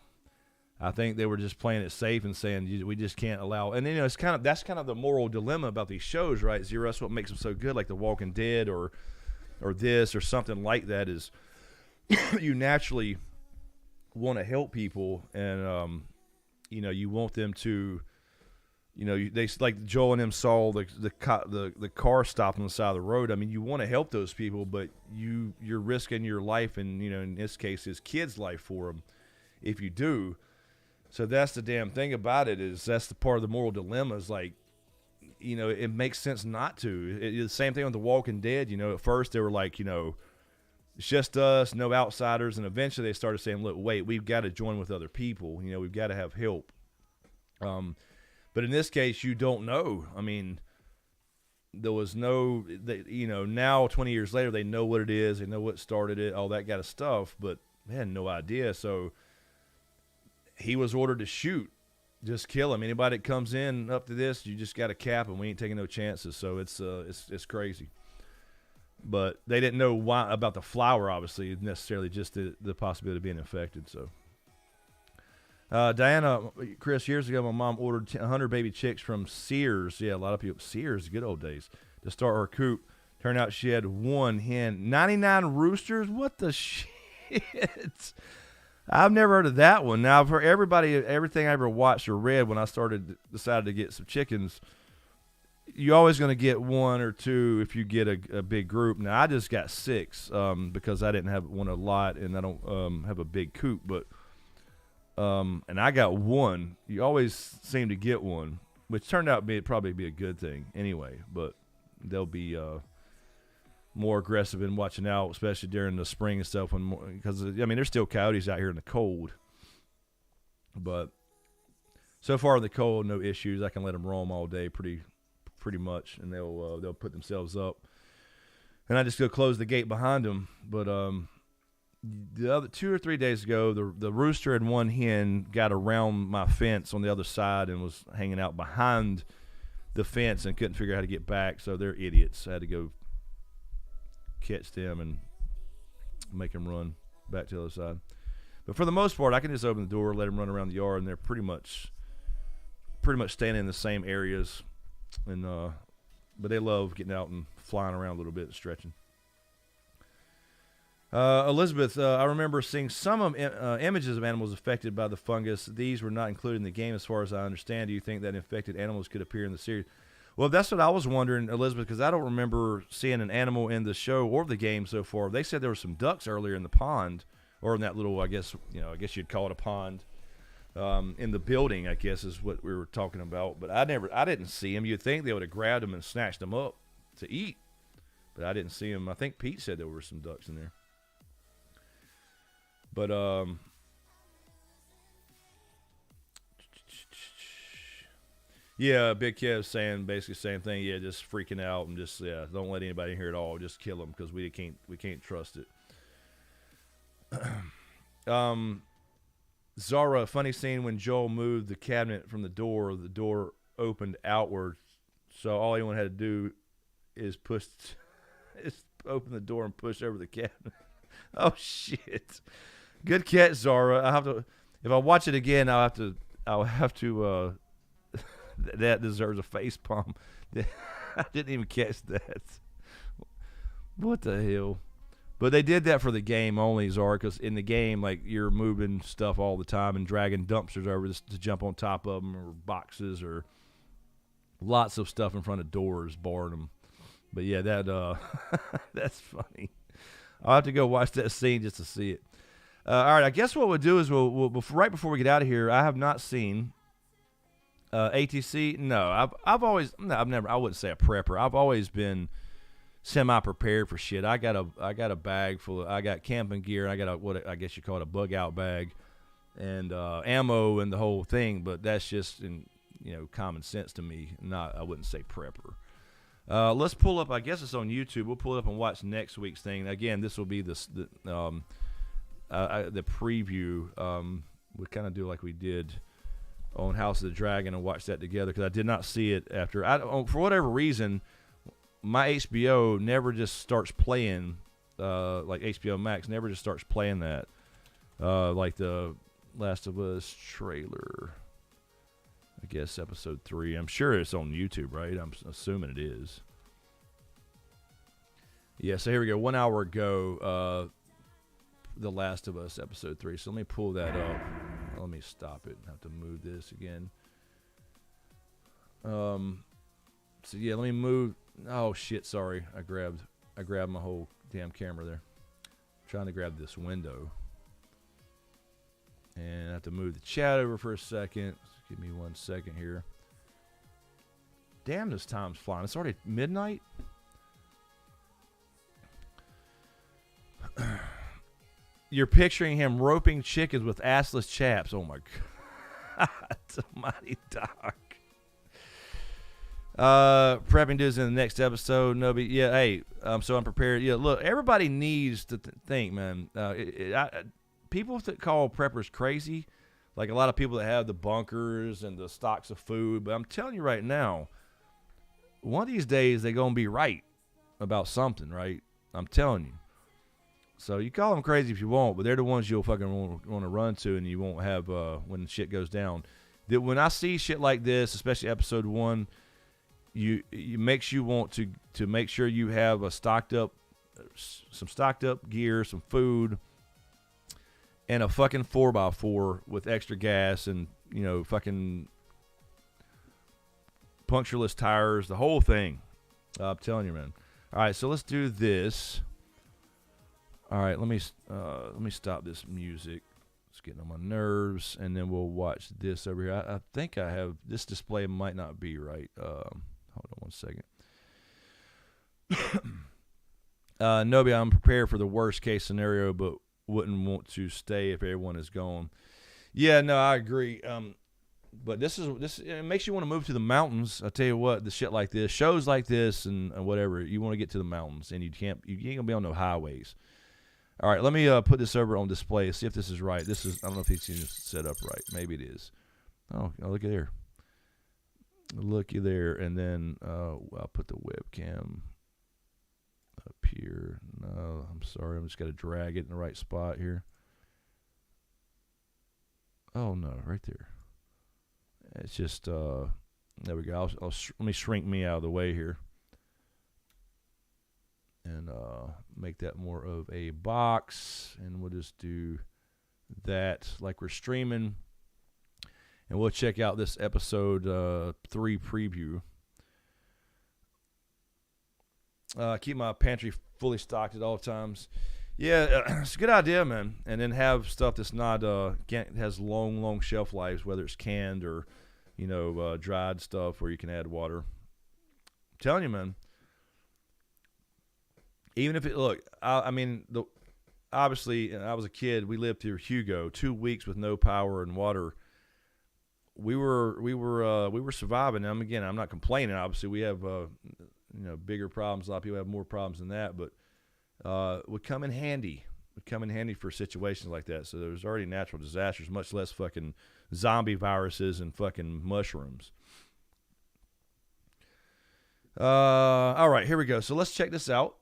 I think they were just playing it safe and saying we just can't allow. And it's that's kind of the moral dilemma about these shows, right? Zero. That's what makes them so good, like The Walking Dead or this or something like that. Is you naturally want to help people, and you want them to, they like Joel and them saw the car stopped on the side of the road. I mean, you want to help those people, but you're risking your life, and in this case, his kid's life for them if you do. So that's the damn thing about it, is that's the part of the moral dilemma, is like, it makes sense not to. The same thing with The Walking Dead. At first they were like, it's just us, no outsiders. And eventually they started saying, look, wait, we've got to join with other people. We've got to have help. But in this case, you don't know. I mean, there was no, now 20 years later, they know what it is. They know what started it, all that kind of stuff. But they had no idea. So he was ordered to shoot, just kill him. Anybody that comes in up to this, you just got to cap him. We ain't taking no chances. So it's crazy. But they didn't know why about the flower, obviously, necessarily just the possibility of being infected. So, Diana, Chris, years ago, my mom ordered 100 baby chicks from Sears. Yeah, a lot of people, Sears, good old days, to start her coop. Turned out she had one hen, 99 roosters. What the shit? I've never heard of that one. Now, for everything I ever watched or read when I decided to get some chickens, you're always going to get one or two if you get a big group. Now, I just got 6 because I didn't have one a lot, and I don't have a big coop. But and I got one. You always seem to get one, which turned out to probably be a good thing anyway. But they'll be more aggressive in watching out, especially during the spring and stuff. Because there's still coyotes out here in the cold. But so far in the cold, no issues. I can let them roam all day pretty much, and they'll put themselves up, and I just go close the gate behind them. But the other 2 or 3 days ago, the rooster and one hen got around my fence on the other side and was hanging out behind the fence and couldn't figure out how to get back. So they're idiots. I had to go catch them and make them run back to the other side. But for the most part, I can just open the door, let them run around the yard, and they're pretty much staying in the same areas. And but they love getting out and flying around a little bit and stretching. Elizabeth, I remember seeing some images of animals affected by the fungus. These were not included in the game as far as I understand. Do you think that infected animals could appear in the series? Well, that's what I was wondering, Elizabeth, because I don't remember seeing an animal in the show or the game so far. They said there were some ducks earlier in the pond, or in that little, I guess you'd call it a pond. In the building, I guess, is what we were talking about. But I didn't see them. You'd think they would have grabbed them and snatched them up to eat, but I didn't see them. I think Pete said there were some ducks in there. But yeah, Big Kev saying basically the same thing. Yeah, just freaking out and just don't let anybody in here at all. Just kill them because we can't trust it. Zara, funny scene when Joel moved the cabinet from the door opened outward So all anyone had to do is open the door and push over the cabinet. Oh shit! Good catch, Zara. If I watch it again, I'll have to. That deserves a face palm. I didn't even catch that. What the hell? But they did that for the game only, Zara, because in the game, like, you're moving stuff all the time and dragging dumpsters over to jump on top of them, or boxes, or lots of stuff in front of doors, barring them. But yeah, that that's funny. I'll have to go watch that scene just to see it. All right, I guess what we'll do is we'll right before we get out of here, I have not seen ATC. No, I've never. I wouldn't say a prepper. I've always been semi-prepared for shit. I got a bag full of. I got camping gear. I got what I guess you call it, a bug out bag, and ammo and the whole thing. But that's just common sense to me. I wouldn't say prepper. Let's pull up. I guess it's on YouTube. We'll pull it up and watch next week's thing. Again, this will be the preview. We kind of do like we did on House of the Dragon and watch that together, because I did not see it after. For whatever reason, my HBO never just starts playing, like HBO Max never just starts playing that, like the Last of Us trailer. I guess episode 3. I'm sure it's on YouTube, right? I'm assuming it is. Yeah, so here we go. 1 hour ago, The Last of Us episode 3. So let me pull that up. Let me stop it. I have to move this again. So yeah, let me move. Oh shit, sorry. I grabbed my whole damn camera there. I'm trying to grab this window. And I have to move the chat over for a second. Give me 1 second here. Damn, this time's flying. It's already midnight. You're picturing him roping chickens with assless chaps. Oh my God. Almighty Doc. Prepping dudes in the next episode. Nobody. Yeah, hey, so I'm prepared. Yeah, look, everybody needs to think, man. People that call preppers crazy, like a lot of people that have the bunkers and the stocks of food, but I'm telling you right now, one of these days they're going to be right about something, right? I'm telling you. So you call them crazy if you want, but they're the ones you'll fucking want to run to, and you won't have when shit goes down. That when I see shit like this, especially episode 1, it makes you want to make sure you have some stocked up gear, some food, and a fucking 4x4 with extra gas and fucking punctureless tires, the whole thing. I'm telling you, man. All right, so let's do this. All right, let me stop this music. It's getting on my nerves, and then we'll watch this over here. I think I have this display might not be right. Hold on 1 second. Nobody, I'm prepared for the worst case scenario, but wouldn't want to stay if everyone is gone. Yeah, no, I agree. But this it makes you want to move to the mountains. I tell you what, the shit like this, shows like this, and whatever, you want to get to the mountains, and you ain't gonna be on no highways. All right, let me put this over on display. See if this is right. I don't know if it's set up right. Maybe it is. Oh, look at there. Looky there, and then I'll put the webcam up here. No, I'm sorry. I'm just got to drag it in the right spot here. Oh, no, right there. It's just, there we go. Let me shrink me out of the way here. And make that more of a box. And we'll just do that like we're streaming. And we'll check out this episode 3 preview. Keep my pantry fully stocked at all times. Yeah, it's a good idea, man. And then have stuff that's not has long shelf lives, whether it's canned or dried stuff where you can add water. I'm telling you, man. Even if obviously, I was a kid. We lived through Hugo, 2 weeks with no power and water. We were surviving. Again, I'm not complaining. Obviously, we have bigger problems. A lot of people have more problems than that, but would come in handy. Would come in handy for situations like that. So there's already natural disasters, much less fucking zombie viruses and fucking mushrooms. All right, here we go. So let's check this out.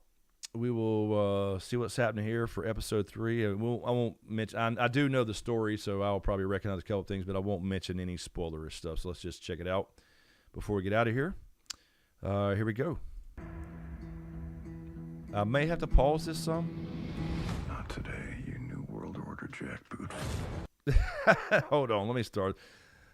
We will see what's happening here for episode 3. I won't mention. I do know the story, so I'll probably recognize a couple things, but I won't mention any spoilerish stuff. So let's just check it out before we get out of here. Here we go. I may have to pause this some. Not today, you New World Order jackboot. Hold on, let me start.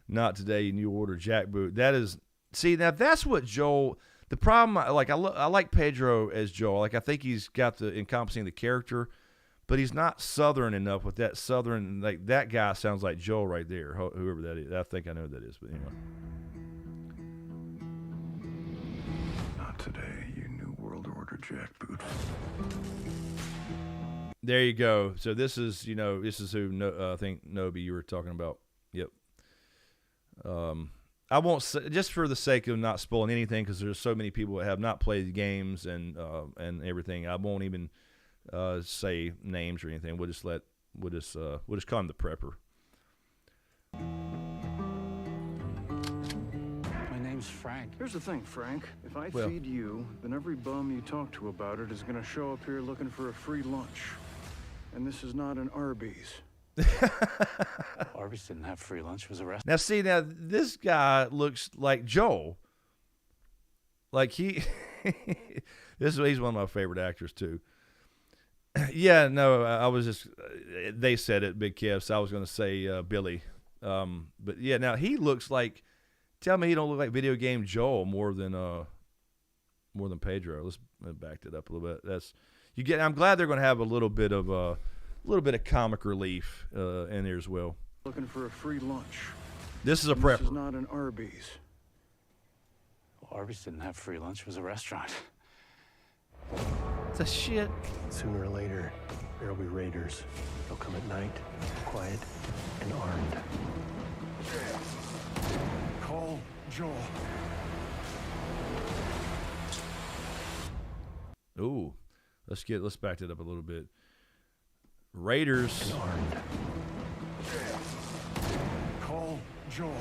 Not today, you New Order jackboot. That is, see, now that's what Joel. The problem, I like Pedro as Joel. Like, I think he's got the encompassing the character, but he's not Southern enough with that Southern. Like, that guy sounds like Joel right there, whoever that is. I think I know who that is, but anyway. Not today, you New World Order jackboot. There you go. So this is, this is who I think Nobi you were talking about. Yep. I won't say, just for the sake of not spoiling anything, because there's so many people that have not played the games and everything. I won't even say names or anything. We'll just call him the prepper. My name's Frank. Here's the thing, Frank. If I feed you, then every bum you talk to about it is going to show up here looking for a free lunch. And this is not an Arby's. Arby's didn't have free lunch. It was a restaurant. Now, see, this guy looks like Joel. Like he's one of my favorite actors too. Yeah, no, I was just, they said it, Big Kev, so I was going to say Billy. But yeah, now he looks like, tell me he don't look like video game Joel more than Pedro. Let's back it up a little bit. I'm glad they're going to have a little bit of comic relief in there as well. Looking for a free lunch. This is a prepper. This is not an Arby's. Well, Arby's didn't have free lunch. It was a restaurant. It's a shit. Sooner or later, there'll be raiders. They'll come at night, quiet and armed. Call Joel. Ooh, let's back it up a little bit. Raiders. And armed. Call Joel.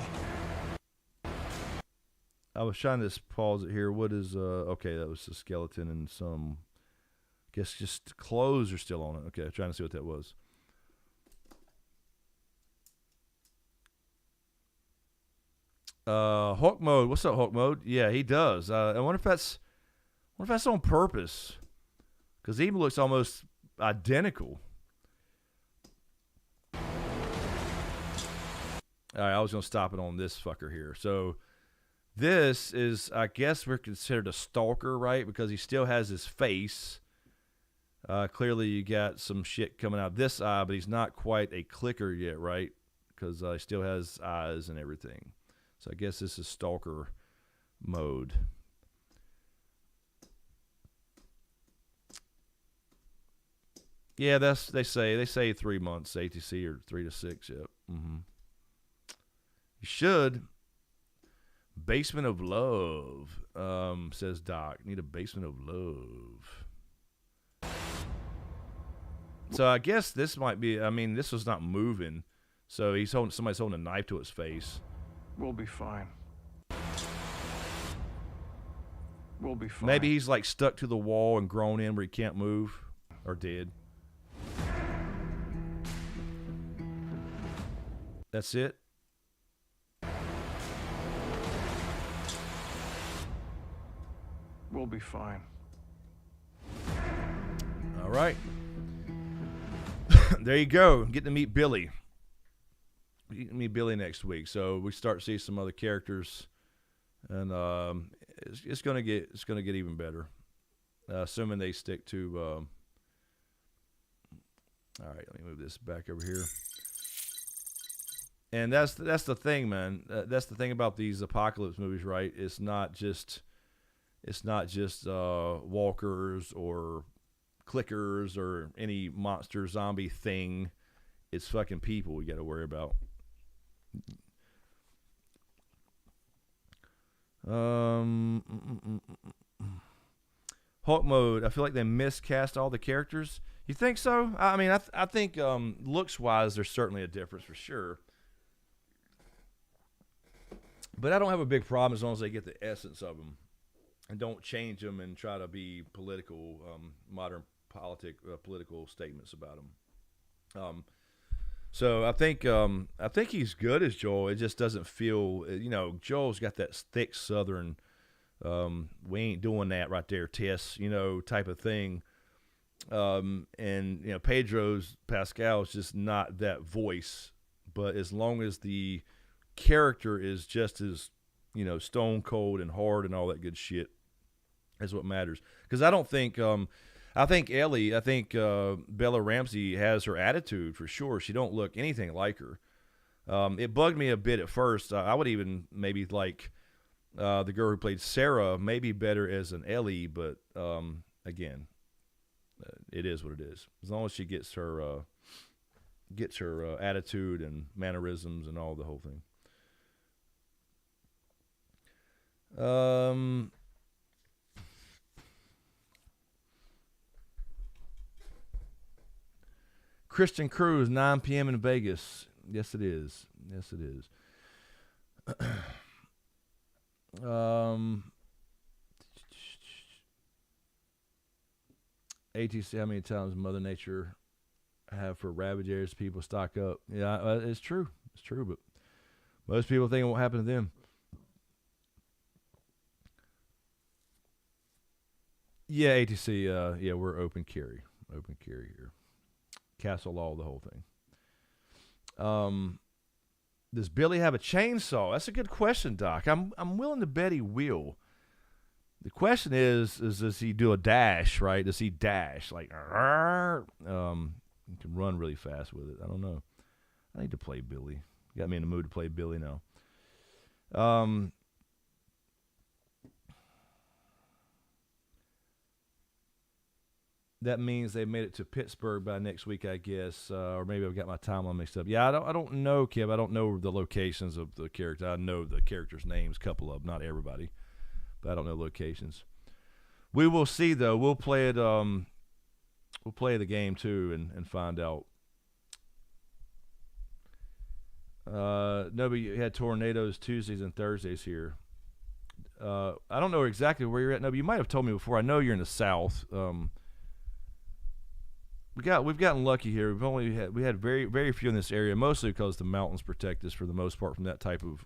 I was trying to pause it here. What is okay, that was a skeleton and some, I guess just clothes are still on it. Okay, trying to see what that was. Hawk Mode. What's up, Hawk Mode? Yeah, he does. I wonder if that's on purpose, because he looks almost identical. All right, I was going to stop it on this fucker here. So this is, I guess we're considered a stalker, right? Because he still has his face. Clearly you got some shit coming out of this eye, but he's not quite a clicker yet, right? Because he still has eyes and everything. So I guess this is stalker mode. Yeah, they say 3 months ATC or 3 to 6. Yep. Mm-hmm. You should. Basement of Love, says Doc. Need a Basement of Love. So I guess this might be. I mean, this was not moving, so somebody's holding a knife to his face. We'll be fine. We'll be fine. Maybe he's like stuck to the wall and grown in where he can't move, or dead. That's it. We'll be fine. All right. There you go. Get to meet Billy. You can meet Billy next week. So we start to see some other characters, and it's gonna get even better, assuming they stick to. All right, let me move this back over here. And that's the thing, man. That's the thing about these apocalypse movies, right? It's not just walkers or clickers or any monster zombie thing. It's fucking people we got to worry about. Hawk Mode. I feel like they miscast all the characters. You think so? I mean, I think looks wise, there's certainly a difference for sure. But I don't have a big problem as long as they get the essence of them. and don't change them and try to be political, modern political statements about them. So I think he's good as Joel. It just doesn't feel, Joel's got that thick Southern, we ain't doing that right there, Tess, type of thing. And Pascal is just not that voice. But as long as the character is just as, stone cold and hard and all that good shit, is what matters. Because I think Bella Ramsey has her attitude for sure. She don't look anything like her. It bugged me a bit at first. I would even maybe like the girl who played Sarah maybe better as an Ellie, but again, it is what it is. As long as she gets her attitude and mannerisms and all the whole thing. Christian Cruise, 9 p.m. in Vegas. Yes, it is. Yes, it is. ATC, how many times Mother Nature have for ravage areas people stock up? Yeah, it's true. It's true, but most people think it won't happen to them. Yeah, ATC, yeah, we're open carry. Open carry here. Castle law, the whole thing. Does Billy have a chainsaw? That's a good question, Doc. I'm willing to bet he will. The question is does he do a dash, right? Does he dash? Like, he can run really fast with it. I don't know. I need to play Billy. Got me in the mood to play Billy now. That means they made it to Pittsburgh by next week, I guess, or maybe I've got my timeline mixed up. Yeah, I don't know, Kev. I don't know the locations of the character. I know the characters' names, a couple of them, not everybody, but I don't know locations. We will see, though. We'll play it. We'll play the game too and find out. No, but you had tornadoes Tuesdays and Thursdays here. I don't know exactly where you're at. No, but you might have told me before. I know you're in the South. We've gotten lucky here. We had very, very few in this area, mostly because the mountains protect us for the most part from that type of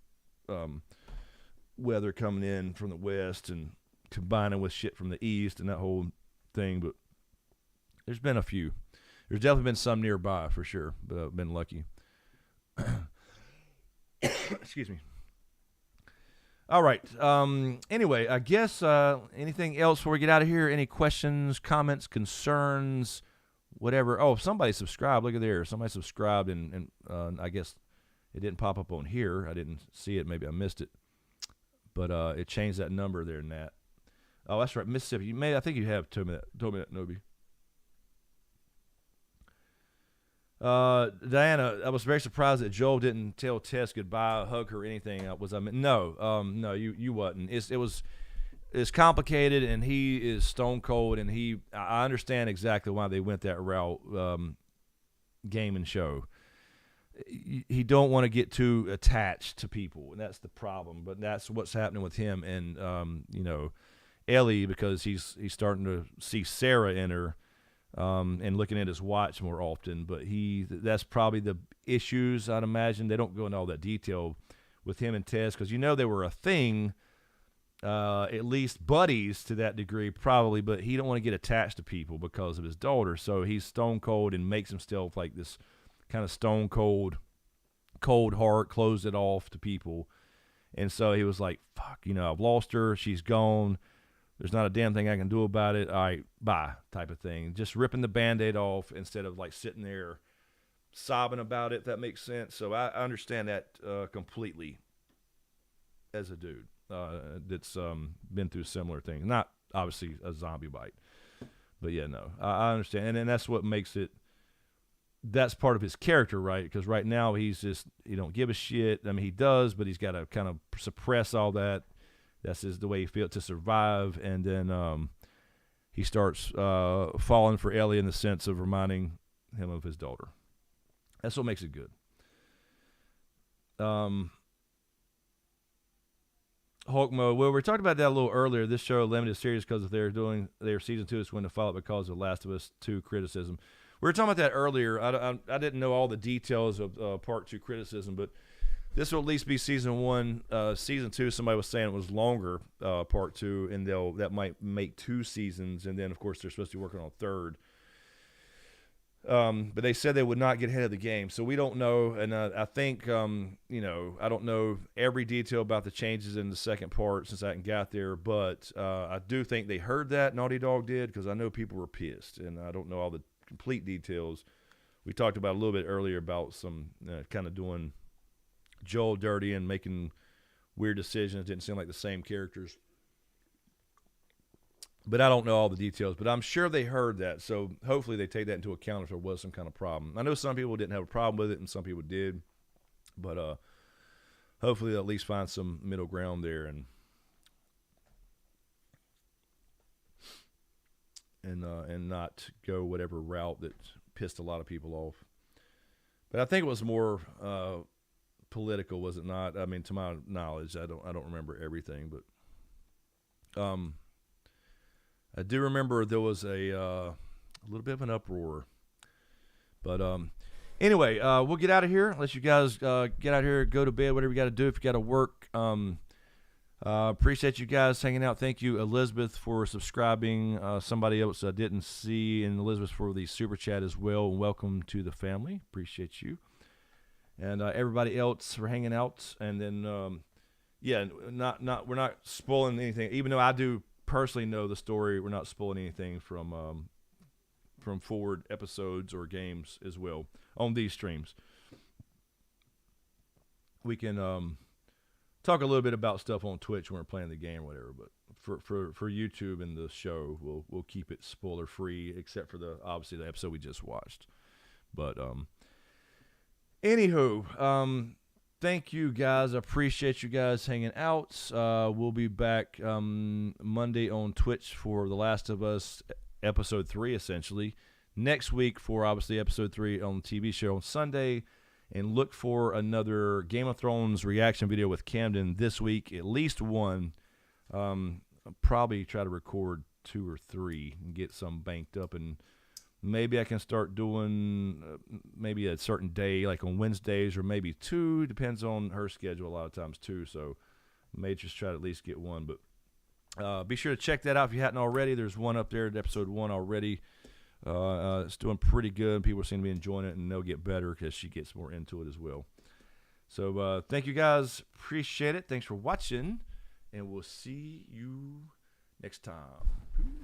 weather coming in from the west and combining with shit from the east and that whole thing. But there's been a few. There's definitely been some nearby for sure, but I've been lucky. Excuse me. All right. Anyway, I guess anything else before we get out of here? Any questions, comments, concerns? Whatever. Oh, somebody subscribed. Look at there. Somebody subscribed, and I guess it didn't pop up on here. I didn't see it. Maybe I missed it. But it changed that number there, Nat. Oh, that's right, Mississippi. I think you have told me that, Nobi. Diana, I was very surprised that Joel didn't tell Tess goodbye, hug her, anything. No, you wasn't. It's complicated, and he is stone cold, and I understand exactly why they went that route, game and show. He don't want to get too attached to people, and that's the problem. But that's what's happening with him and Ellie, because he's starting to see Sarah in her, and looking at his watch more often. But that's probably the issues, I'd imagine. They don't go into all that detail with him and Tess, because they were a thing. At least buddies to that degree, probably, but he don't want to get attached to people because of his daughter. So he's stone cold and makes himself like this kind of stone cold heart, closed it off to people. And so he was like, fuck, I've lost her. She's gone. There's not a damn thing I can do about it. All right, bye, type of thing. Just ripping the Band-Aid off instead of like sitting there sobbing about it, if that makes sense. So I understand that completely as a dude. That's been through similar things. Not obviously a zombie bite, but yeah, no, I understand, and that's what makes it. That's part of his character, right? Because right now he don't give a shit. I mean, he does, but he's got to kind of suppress all that. That's the way he feels to survive, and then he starts falling for Ellie in the sense of reminding him of his daughter. That's what makes it good. Hulk mode. Well, we talked about that a little earlier. This show, limited series, because if they're doing their season 2 is going to follow up because of Last of Us 2 criticism. We were talking about that earlier. I didn't know all the details of Part 2 criticism, but this will at least be season 1. Season 2, somebody was saying it was longer, Part 2, and that might make 2 seasons, and then, of course, they're supposed to be working on a third. But they said they would not get ahead of the game, so we don't know. And I think, I don't know every detail about the changes in the second part since I hadn't got there, but I do think they heard that, Naughty Dog did, because I know people were pissed, and I don't know all the complete details. We talked about a little bit earlier about some kind of doing Joel dirty and making weird decisions. Didn't seem like the same characters. But I don't know all the details, but I'm sure they heard that. So hopefully they take that into account if there was some kind of problem. I know some people didn't have a problem with it and some people did. But hopefully they'll at least find some middle ground there and not go whatever route that pissed a lot of people off. But I think it was more political, was it not? I mean, to my knowledge, I don't remember everything, but I do remember there was a little bit of an uproar. But anyway, we'll get out of here. Let you guys get out of here, go to bed, whatever you got to do if you got to work. Appreciate you guys hanging out. Thank you, Elizabeth, for subscribing. Somebody else I didn't see, and Elizabeth for the super chat as well. Welcome to the family. Appreciate you. And everybody else for hanging out. And then, we're not spoiling anything, even though I do personally know the story. We're not spoiling anything from forward episodes or games as well on these streams. We can talk a little bit about stuff on Twitch when we're playing the game or whatever, but for YouTube and the show, we'll keep it spoiler free, except for obviously the episode we just watched. But anywho, thank you guys. I appreciate you guys hanging out. We'll be back Monday on Twitch for The Last of Us episode 3, essentially. Next week for obviously episode 3 on the TV show on Sunday. And look for another Game of Thrones reaction video with Camden this week, at least one. I'll probably try to record 2 or 3 and get some banked up, and maybe I can start doing maybe a certain day, like on Wednesdays, or maybe 2. Depends on her schedule a lot of times too. So may just try to at least get 1. But be sure to check that out if you hadn't already. There's one up there at episode 1 already. It's doing pretty good. People seem to be enjoying it, and they'll get better because she gets more into it as well. So thank you guys. Appreciate it. Thanks for watching, and we'll see you next time.